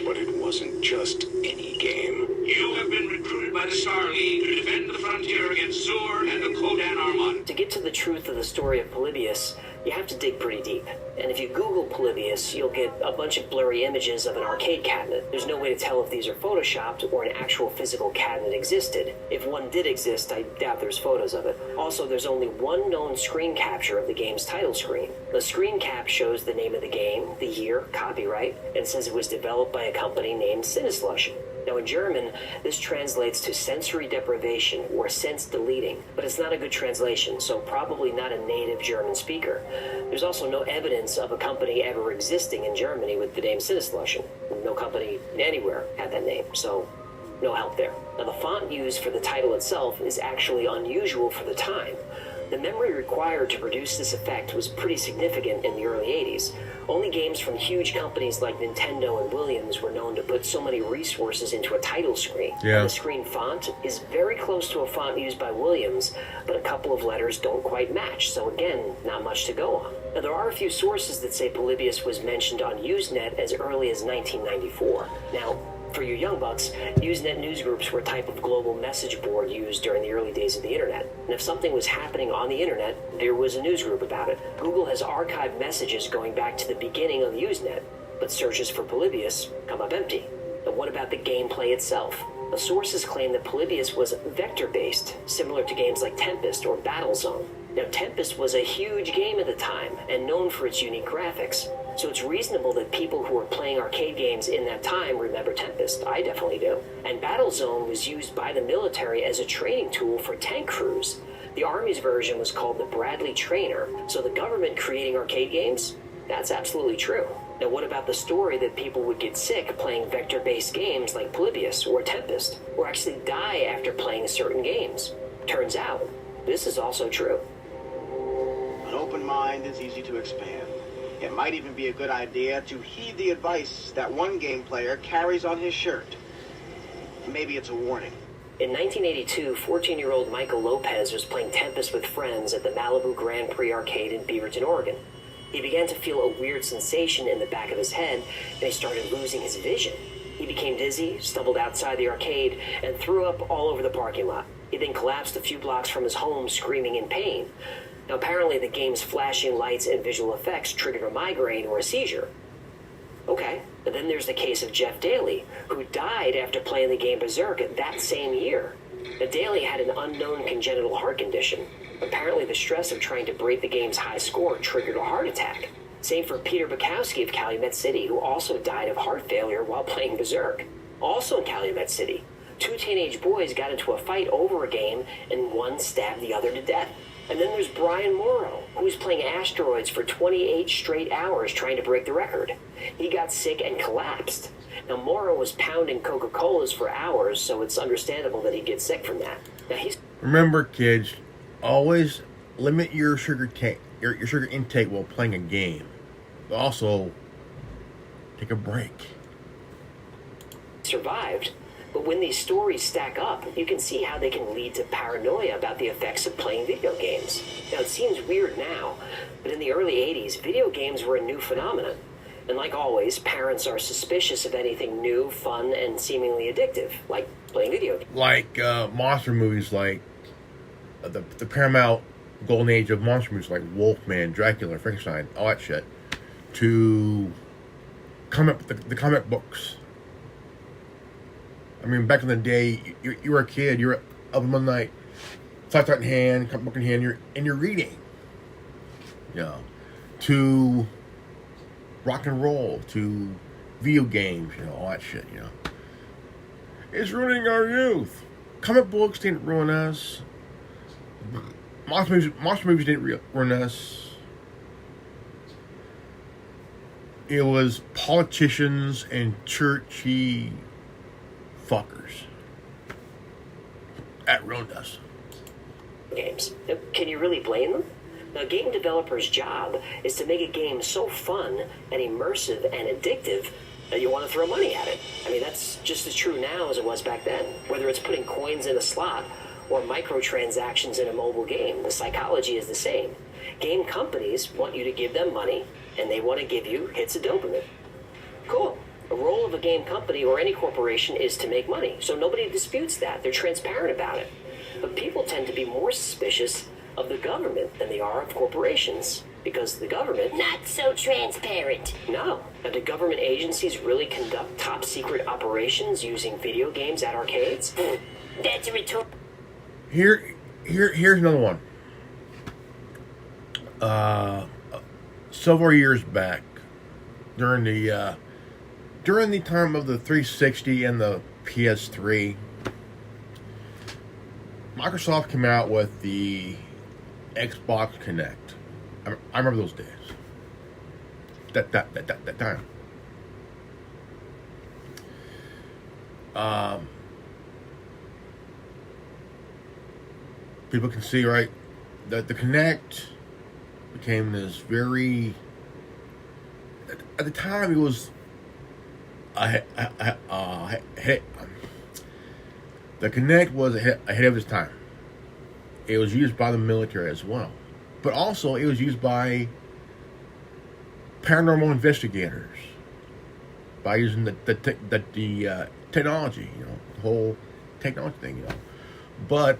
But it wasn't just any game. You have been recruited by the Star League to defend the frontier against Zur and the Kodan Armada. To get to the truth of the story of Polybius, you have to dig pretty deep. And if you Google Polybius, you'll get a bunch of blurry images of an arcade cabinet. There's no way to tell if these are photoshopped or an actual physical cabinet existed. If one did exist, I doubt there's photos of it. Also, there's only one known screen capture of the game's title screen. The screen cap shows the name of the game, the year, copyright, and says it was developed by a company named Sinneslution. Now, in German, this translates to sensory deprivation or sense deleting, but it's not a good translation, so probably not a native German speaker. There's also no evidence of a company ever existing in Germany with the name Sinneslöschen. No company anywhere had that name, so no help there. Now, the font used for the title itself is actually unusual for the time. The memory required to produce this effect was pretty significant in the early 80s. Only games from huge companies like Nintendo and Williams were known to put so many resources into a title screen. Yeah. And the screen font is very close to a font used by Williams, but a couple of letters don't quite match, so again, not much to go on. Now, there are a few sources that say Polybius was mentioned on Usenet as early as 1994. Now, for you young bucks, Usenet newsgroups were a type of global message board used during the early days of the internet. And if something was happening on the internet, there was a newsgroup about it. Google has archived messages going back to the beginning of Usenet, but searches for Polybius come up empty. And what about the gameplay itself? The sources claim that Polybius was vector-based, similar to games like Tempest or Battlezone. Now, Tempest was a huge game at the time and known for its unique graphics. So it's reasonable that people who were playing arcade games in that time remember Tempest. I definitely do. And Battlezone was used by the military as a training tool for tank crews. The Army's version was called the Bradley Trainer. So the government creating arcade games? That's absolutely true. Now, what about the story that people would get sick playing vector-based games like Polybius or Tempest, or actually die after playing certain games? Turns out, this is also true. An open mind is easy to expand. It might even be a good idea to heed the advice that one game player carries on his shirt. Maybe it's a warning. In 1982, 14-year-old Michael Lopez was playing Tempest with friends at the Malibu Grand Prix Arcade in Beaverton, Oregon. He began to feel a weird sensation in the back of his head, and he started losing his vision. He became dizzy, stumbled outside the arcade, and threw up all over the parking lot. He then collapsed a few blocks from his home, screaming in pain. Now, apparently the game's flashing lights and visual effects triggered a migraine or a seizure. Okay, but then there's the case of Jeff Daly, who died after playing the game Berserk that same year. Now, Daly had an unknown congenital heart condition. Apparently the stress of trying to break the game's high score triggered a heart attack. Same for Peter Bukowski of Calumet City, who also died of heart failure while playing Berserk. Also in Calumet City, two teenage boys got into a fight over a game, and one stabbed the other to death. And then there's Brian Morrow, who was playing Asteroids for 28 straight hours trying to break the record. He got sick and collapsed. Now, Morrow was pounding Coca-Colas for hours, so it's understandable that he'd get sick from that. Now, Remember, kids, always limit your sugar your sugar intake while playing a game. Also, take a break. survived. But when these stories stack up, you can see how they can lead to paranoia about the effects of playing video games. Now, it seems weird now, but in the early 80s, video games were a new phenomenon. And like always, parents are suspicious of anything new, fun, and seemingly addictive, like playing video games. Like monster movies, like the Paramount golden age of monster movies, like Wolfman, Dracula, Frankenstein, all that shit, to the comic books. I mean, back in the day, you were a kid, you were up in the night, flashlight in hand, comic book in hand, you're reading. You know, to rock and roll, to video games, you know, all that shit, you know. It's ruining our youth. Comic books didn't ruin us. Monster movies didn't ruin us. It was politicians and churchy fuckers that ruined us. Games. Now, can you really blame them? Now, a game developer's job is to make a game so fun and immersive and addictive that you want to throw money at it. I mean, that's just as true now as it was back then. Whether it's putting coins in a slot or microtransactions in a mobile game, the psychology is the same. Game companies want you to give them money, and they want to give you hits of dopamine. Cool. The role of a game company or any corporation is to make money, so nobody disputes that. They're transparent about it. But people tend to be more suspicious of the government than they are of corporations, because the government... Not so transparent. No. Now, do government agencies really conduct top-secret operations using video games at arcades? That's a retort. Here's another one. Several years back, during the during the time of the 360 and the PS3, Microsoft came out with the Xbox Kinect. I remember those days. That time. People can see, right, that the Kinect became this very... At the time, it was... the Kinect was ahead of its time. It was used by the military as well. But also, it was used by paranormal investigators. By using the technology, the whole technology thing, But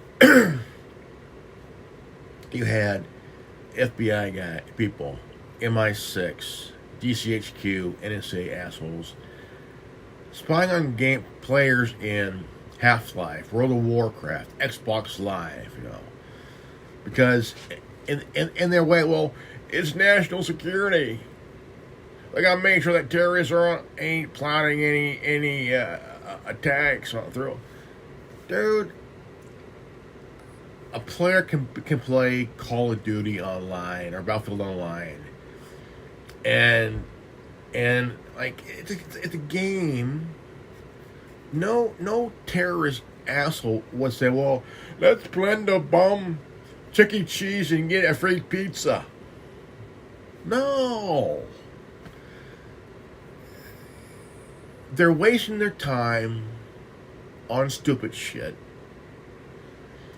you had FBI people, MI6, DCHQ, NSA assholes, spying on game players in Half-Life, World of Warcraft, Xbox Live, because in their way, well, it's national security. They gotta make sure that terrorists ain't plotting any attacks through. Dude, a player can play Call of Duty online or Battlefield online, and like it's a game. No terrorist asshole would say, well, let's blend a bum Chuck E. Cheese and get a free pizza. No. They're wasting their time on stupid shit.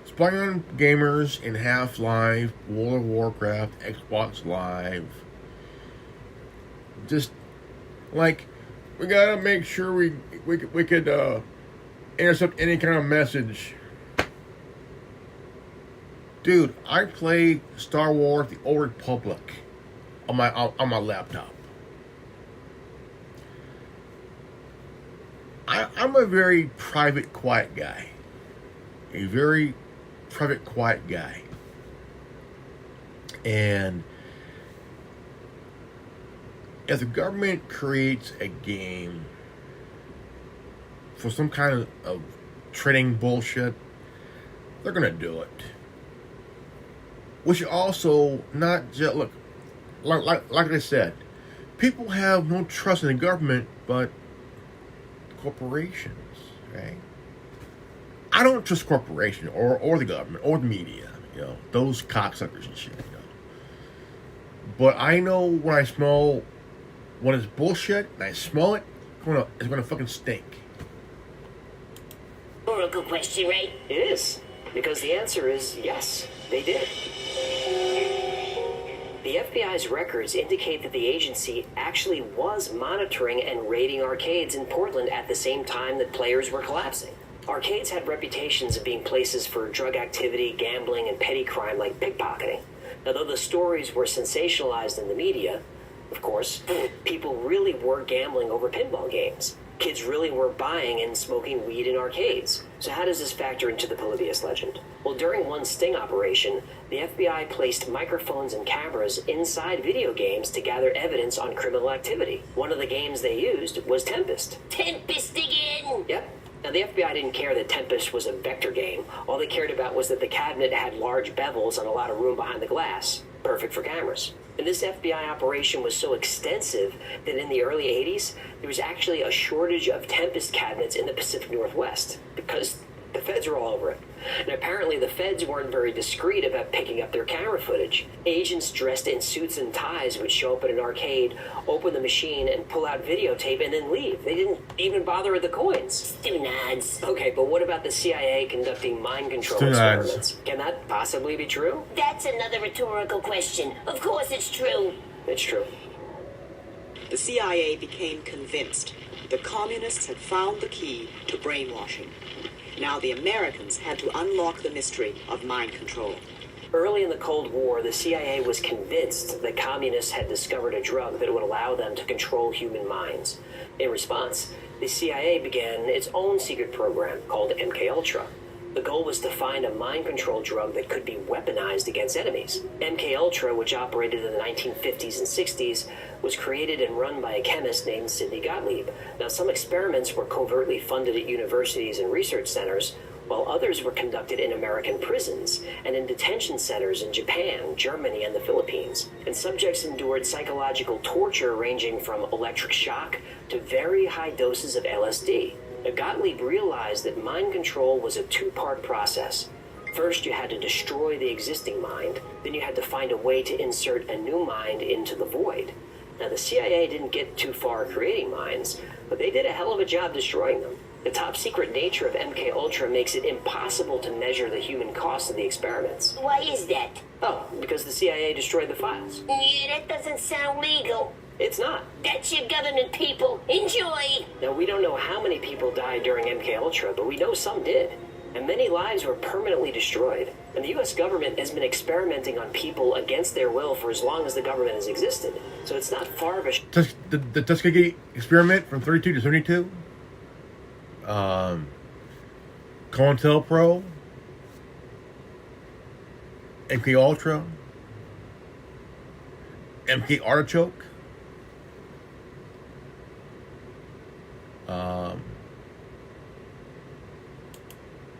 Spying on gamers in Half-Life, World of Warcraft, Xbox Live. Just like, we gotta make sure we could intercept any kind of message. Dude, I play Star Wars: The Old Republic on my laptop. I'm a very private, quiet guy. A very private, quiet guy. And if the government creates a game for some kind of trading bullshit, they're going to do it. Which also not just... Look, like I said, people have no trust in the government, but corporations, right? I don't trust corporations or the government or the media, those cocksuckers and shit, But I know when I smell when it's bullshit and I smell it, it's gonna fucking stink. Oracle question, right? It is, because the answer is yes, they did. The FBI's records indicate that the agency actually was monitoring and raiding arcades in Portland at the same time that players were collapsing. Arcades had reputations of being places for drug activity, gambling, and petty crime like pickpocketing. Now, though the stories were sensationalized in the media, of course, people really were gambling over pinball games. Kids really were buying and smoking weed in arcades. So how does this factor into the Polybius legend? Well, during one sting operation, the FBI placed microphones and cameras inside video games to gather evidence on criminal activity. One of the games they used was Tempest. Tempest again! Yep. Now, the FBI didn't care that Tempest was a vector game. All they cared about was that the cabinet had large bevels and a lot of room behind the glass. Perfect for cameras. And this FBI operation was so extensive that in the early 80s, there was actually a shortage of Tempest cabinets in the Pacific Northwest because the feds were all over it. And apparently the feds weren't very discreet about picking up their camera footage. Agents dressed in suits and ties would show up at an arcade, open the machine, and pull out videotape and then leave. They didn't even bother with the coins. Stunads. Okay, but what about the CIA conducting mind control experiments? Can that possibly be true? That's another rhetorical question. Of course it's true. It's true. The CIA became convinced the communists had found the key to brainwashing. Now the Americans had to unlock the mystery of mind control. Early in the Cold War, the CIA was convinced that communists had discovered a drug that would allow them to control human minds. In response, the CIA began its own secret program called MKUltra. The goal was to find a mind control drug that could be weaponized against enemies. MK-Ultra, which operated in the 1950s and 60s, was created and run by a chemist named Sidney Gottlieb. Now, some experiments were covertly funded at universities and research centers, while others were conducted in American prisons and in detention centers in Japan, Germany, and the Philippines. And subjects endured psychological torture ranging from electric shock to very high doses of LSD. Now, Gottlieb realized that mind control was a two-part process. First, you had to destroy the existing mind, then you had to find a way to insert a new mind into the void. Now, the CIA didn't get too far creating minds, but they did a hell of a job destroying them. The top-secret nature of MK-Ultra makes it impossible to measure the human cost of the experiments. Why is that? Oh, because the CIA destroyed the files. Yeah, that doesn't sound legal. It's not. That's your government, people. Enjoy. Now, we don't know how many people died during MK-Ultra, but we know some did. And many lives were permanently destroyed. And the U.S. government has been experimenting on people against their will for as long as the government has existed. So it's not far of a... The Tuskegee experiment from 32 to 72? COINTELPRO, MK Ultra, MK Artichoke,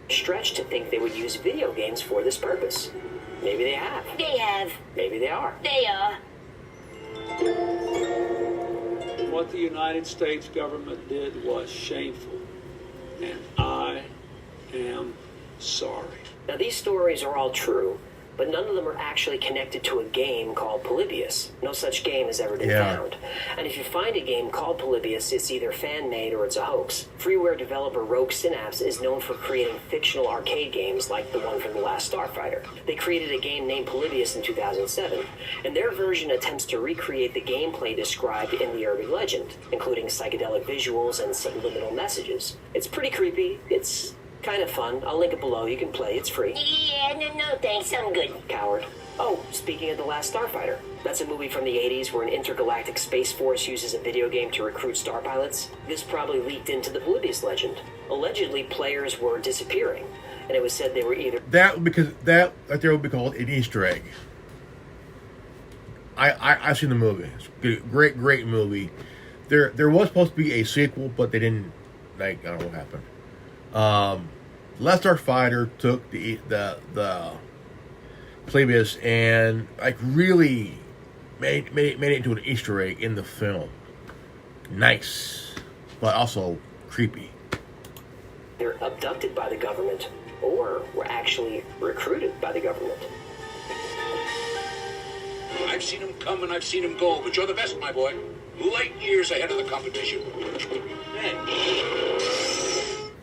stretch to think they would use video games for this purpose. Maybe they have. They have. Maybe they are. They are. What the United States government did was shameful, and I am sorry. Now, these stories are all true, but none of them are actually connected to a game called Polybius. No such game has ever been found. And if you find a game called Polybius, it's either fan-made or it's a hoax. Freeware developer Rogue Synapse is known for creating fictional arcade games like the one from The Last Starfighter. They created a game named Polybius in 2007, and their version attempts to recreate the gameplay described in the urban legend, including psychedelic visuals and subliminal messages. It's pretty creepy. It's kind of fun. I'll link it below. You can play. It's free. Yeah, no thanks. I'm good. Coward. Oh, speaking of The Last Starfighter, that's a movie from the 80s where an intergalactic space force uses a video game to recruit star pilots. This probably leaked into the Polybius legend. Allegedly, players were disappearing, and it was said they were either... That right there would be called an Easter egg. I've seen the movie. It's a great movie. There was supposed to be a sequel, but they didn't. I don't know what happened. Last Starfighter took the Polybius and really made it into an Easter egg in the film. Nice, but also creepy. They're abducted by the government, or were actually recruited by the government. I've seen him come and I've seen him go, but you're the best, my boy. Light years ahead of the competition.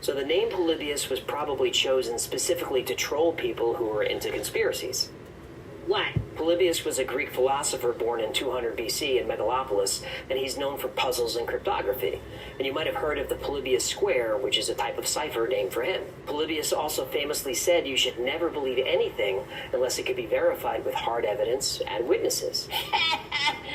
So the name Polybius was probably chosen specifically to troll people who were into conspiracies. What? Polybius was a Greek philosopher born in 200 BC in Megalopolis, and he's known for puzzles and cryptography. And you might have heard of the Polybius Square, which is a type of cipher named for him. Polybius also famously said you should never believe anything unless it could be verified with hard evidence and witnesses.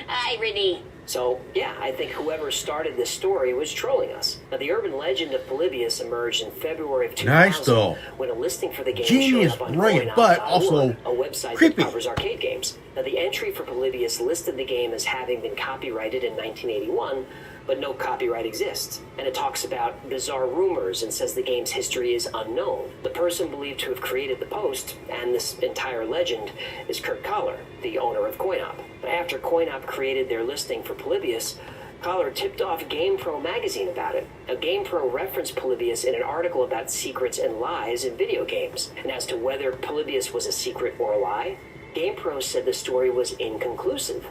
Irony. So, yeah, I think whoever started this story was trolling us. Now, the urban legend of Polybius emerged in February of 2000 Nice, though. when a listing for the game Genius, showed up on right, CoinOp.org, but also a website creepy. that covers arcade games. Now, the entry for Polybius listed the game as having been copyrighted in 1981, but no copyright exists. And it talks about bizarre rumors and says the game's history is unknown. The person believed to have created the post and this entire legend is Kurt Collar, the owner of CoinOp. But after CoinOp created their listing for Polybius, Collar tipped off GamePro magazine about it. Now, GamePro referenced Polybius in an article about secrets and lies in video games. And as to whether Polybius was a secret or a lie, GamePro said the story was inconclusive.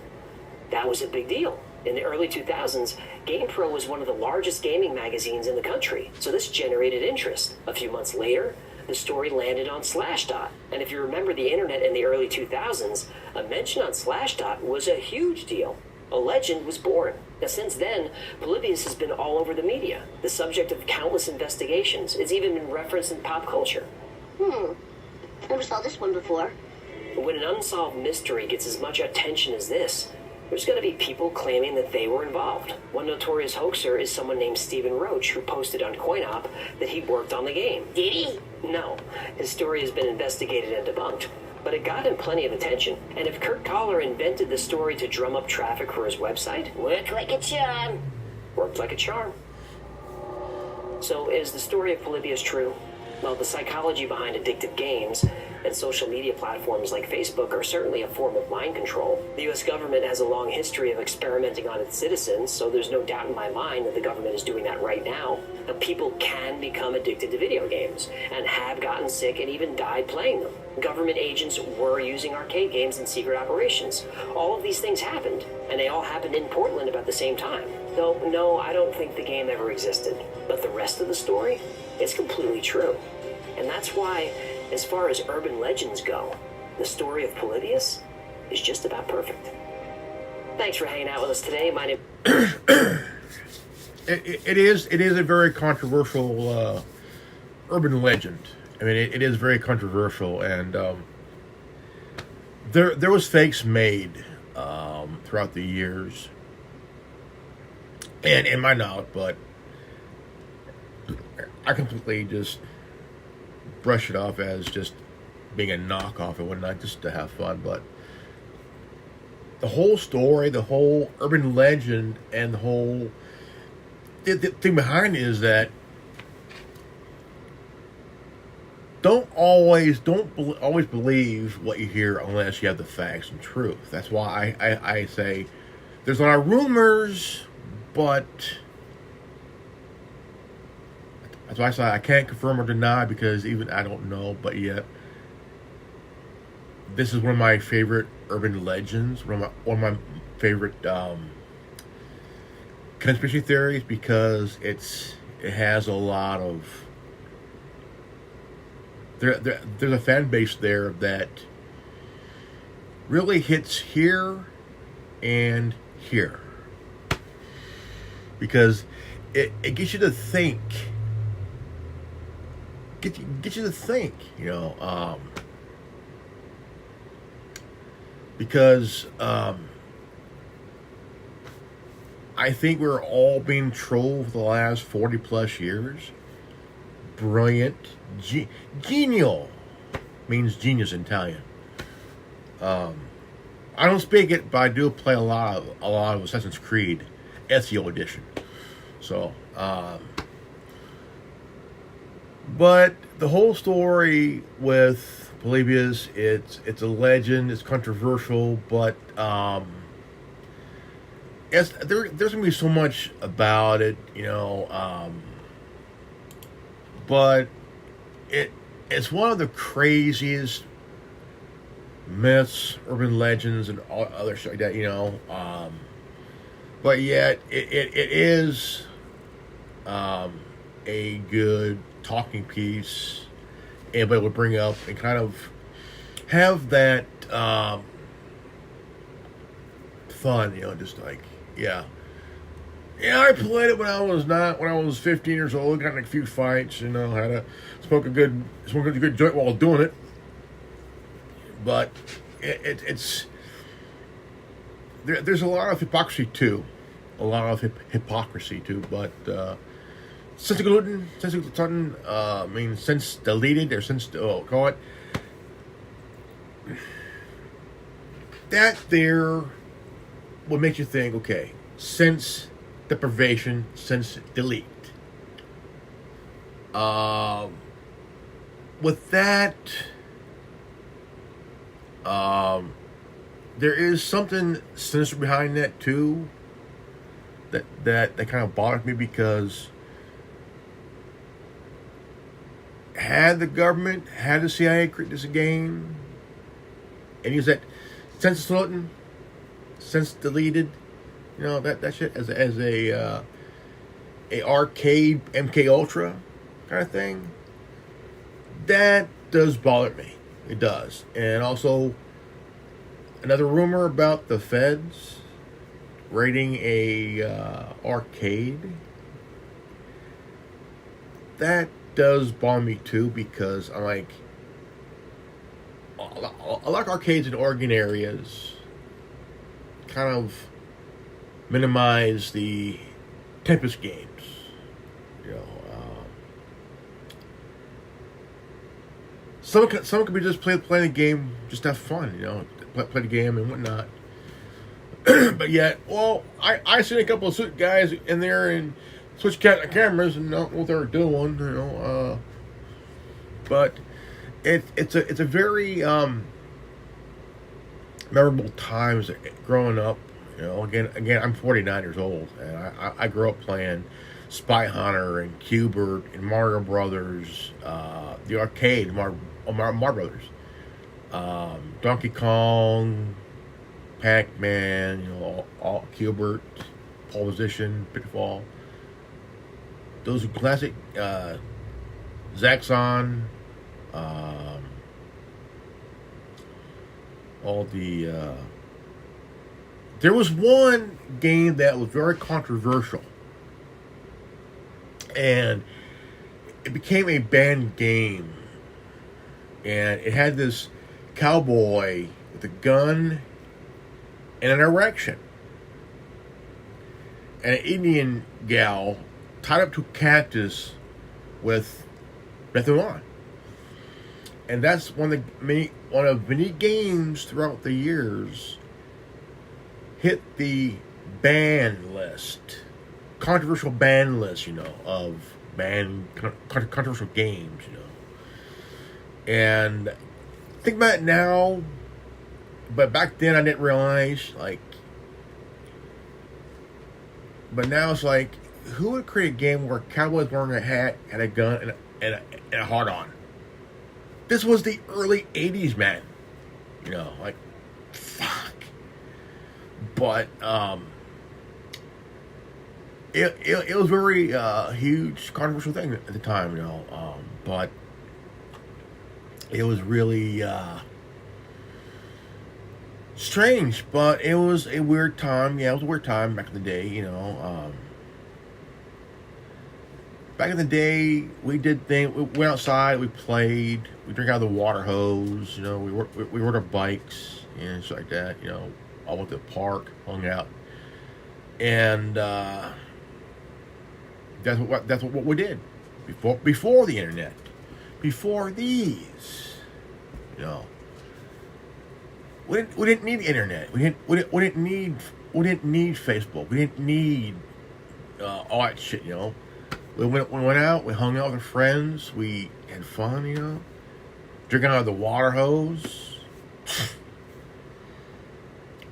That was a big deal. In the early 2000s, GamePro was one of the largest gaming magazines in the country, so this generated interest. A few months later, the story landed on Slashdot. And if you remember the internet in the early 2000s, a mention on Slashdot was a huge deal. A legend was born. Now, since then, Polybius has been all over the media, the subject of countless investigations. It's even been referenced in pop culture. Never saw this one before. But when an unsolved mystery gets as much attention as this, there's going to be people claiming that they were involved. One notorious hoaxer is someone named Stephen Roach, who posted on CoinOp that he worked on the game. Did he? No, his story has been investigated and debunked, but it got him plenty of attention. And if Kurt Collar invented the story to drum up traffic for his website, Worked like a charm. worked like a charm. So is the story of Polybius true? Well, the psychology behind addictive games and social media platforms like Facebook are certainly a form of mind control. The U.S. government has a long history of experimenting on its citizens, so there's no doubt in my mind that the government is doing that right now. Now, people can become addicted to video games and have gotten sick and even died playing them. Government agents were using arcade games in secret operations. All of these things happened, and they all happened in Portland about the same time. Though, no, I don't think the game ever existed. But the rest of the story, it's completely true. And that's why, as far as urban legends go, the story of Polybius is just about perfect. Thanks for hanging out with us today. My name... It is a very controversial urban legend. I mean, it is very controversial, and there was fakes made throughout the years, and in my knowledge, but I completely just brush it off as just being a knockoff and whatnot, just to have fun. But the whole story, the whole urban legend, and the whole the thing behind it is that don't always believe what you hear unless you have the facts and truth. That's why I say there's a lot of rumors, but that's why I say I can't confirm or deny, because even I don't know. But yet, this is one of my favorite urban legends, one of my favorite conspiracy theories, because it has a lot of there's a fan base there that really hits here and here, because it gets you to think. Get you to think, because I think we're all being trolled for the last 40 plus years. Brilliant, genial means genius in Italian. I don't speak it, but I do play a lot of Assassin's Creed, Ezio edition. So. But the whole story with Polybius, it's a legend, it's controversial, but there's gonna be so much about it, but it's one of the craziest myths, urban legends, and all other shit like that, but yet it is a good talking piece, and be able to bring up and kind of have that fun, just like, yeah, I played it when I was 15 years old, got in a few fights, had to smoke a good joint while doing it. But it's there's a lot of hypocrisy too, but since gluten means since deleted, or since call it that there would make you think, okay, since deprivation, since delete. With that, there is something sinister behind that too. That kind of bothered me, because had the government, had the CIA create this game and use that since floating, since deleted, that shit as a arcade MK Ultra kind of thing, that does bother me. It does. And also, another rumor about the feds raiding a arcade, that does bother me too, because I'm like, I like arcades in Oregon areas, kind of minimize the Tempest games. You know, some could be just playing the game, just have fun. You know, play the game and whatnot. But yet, well, I seen a couple of suit guys in there and switch cameras and not what they're doing. You know, but it's a very memorable times growing up. You know, again, I'm 49 years old, and I grew up playing Spy Hunter and Q*bert and Mario Brothers, the arcade Mario Brothers, Donkey Kong, Pac-Man, you know, all Q*bert, Pole Position, Pitfall. Those are classic. Zaxxon, all the. There was one game that was very controversial, and it became a banned game. And it had this cowboy with a gun and an erection, and an Indian gal tied up to a cactus with nothing on. And that's one of many games throughout the years hit the ban list, controversial ban list, you know, of controversial games, you know. And think about it now, but back then I didn't realize, like, but now it's like, who would create a game where a cowboy's wearing a hat and a gun and a hard on? This was the early 80's, man. You know, like, fuck. But it was very huge, controversial thing at the time, you know. But it was really strange. But it was a weird time. Yeah, it was a weird time back in the day, you know. Back in the day, we did things. We went outside, we played, we drank out of the water hose. You know, we rode our bikes and stuff like that. You know, I went to the park, hung out, and that's what we did before the internet, before these. You know, we didn't need the internet. We didn't need Facebook. We didn't need all that shit. You know. We went out, we hung out with our friends, we had fun, you know, drinking out of the water hose,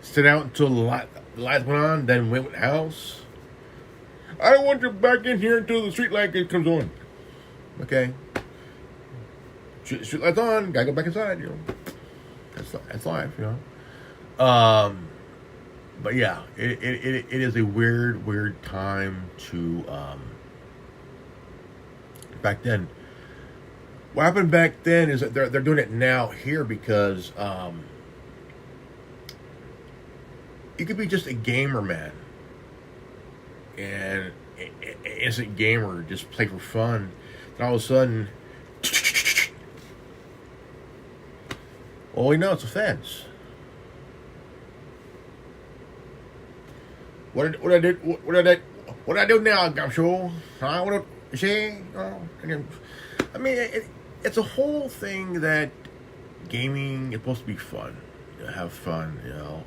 sit out until the lights went on, then went to the house. I don't want you back in here until the street light comes on. Okay. Street lights on, gotta go back inside, you know. That's life, you know. But yeah, it is a weird time to back then. What happened back then is that they're doing it now here because you could be just a gamer, man, and an innocent gamer, just play for fun, and all of a sudden, well, we know it's a fence. What I do now, I'm sure. Huh? You see? I mean, it's a whole thing that gaming is supposed to be fun. You know, have fun, you know.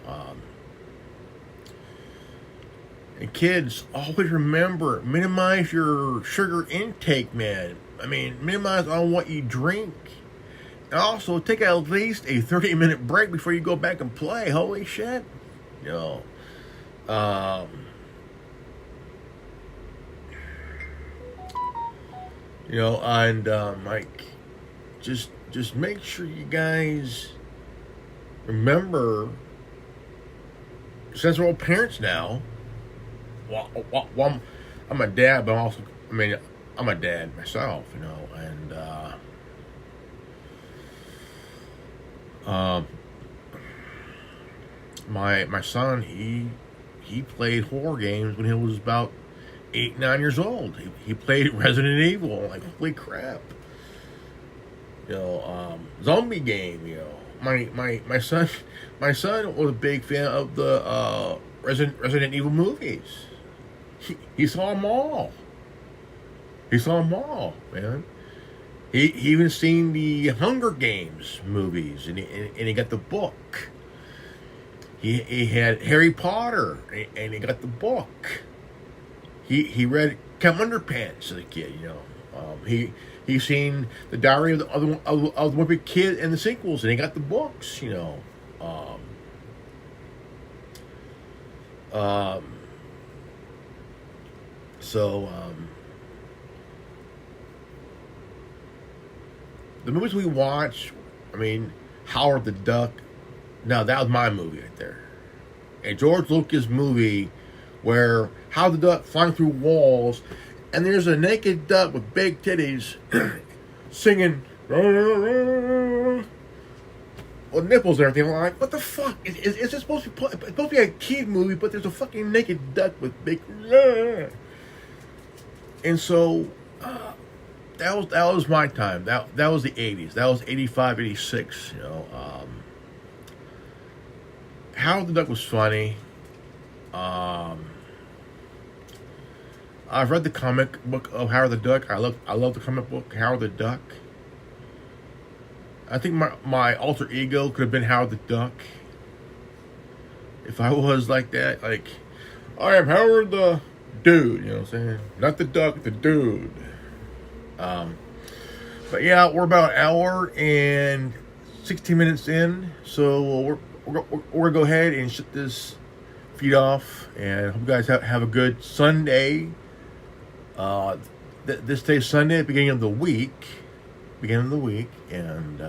And kids, always remember, minimize your sugar intake, man. I mean, minimize on what you drink. And also, take at least a 30-minute break before you go back and play. Holy shit. You know. You know, and like, just make sure you guys remember, since we're all parents now. Well, I'm a dad, but I'm a dad myself, you know, and my son, he played horror games when he was about 8-9 years old. He played Resident Evil. Like, holy crap. You know, zombie game, you know, my son was a big fan of the Resident Evil movies. He saw them all. He saw them all, man. He even seen the Hunger Games movies, and he got the book. He had Harry Potter, and he got the book. He read Count Underpants as a kid, you know. He seen the Diary of the Wimpy Kid and the sequels, and he got the books, you know. The movies we watch, I mean, Howard the Duck. Now that was my movie right there. A George Lucas movie where Howard the Duck flying through walls, and there's a naked duck with big titties singing with nipples and everything. I'm like, what the fuck? Is this supposed to be a kid movie, but there's a fucking naked duck with big... And so... That was my time. That was the 80s. That was 85, 86, you know. Howard the Duck was funny. I've read the comic book of Howard the Duck. I love the comic book Howard the Duck. I think my alter ego could have been Howard the Duck. If I was like that, like, I am Howard the Dude, you know what I'm saying? Not the duck, the dude. But yeah, we're about an hour and 16 minutes in, so we're gonna go ahead and shut this feed off, and hope you guys have a good Sunday. This day's Sunday, beginning of the week, and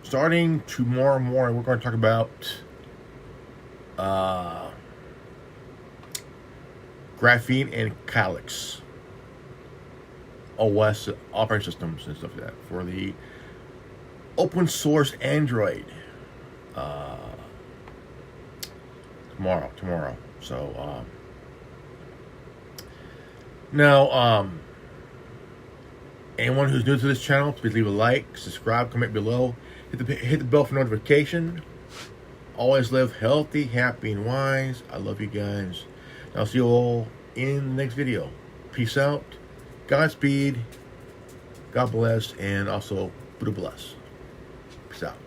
starting tomorrow morning, we're going to talk about graphene and Calyx OS operating systems and stuff like that for the open source Android tomorrow. So now anyone who's new to this channel, please leave a like, subscribe, comment below, hit the bell for notification. Always live healthy, happy, and wise. I love you guys. I'll see you all in the next video. Peace out. Godspeed. God bless. And also, Buddha bless. Peace out.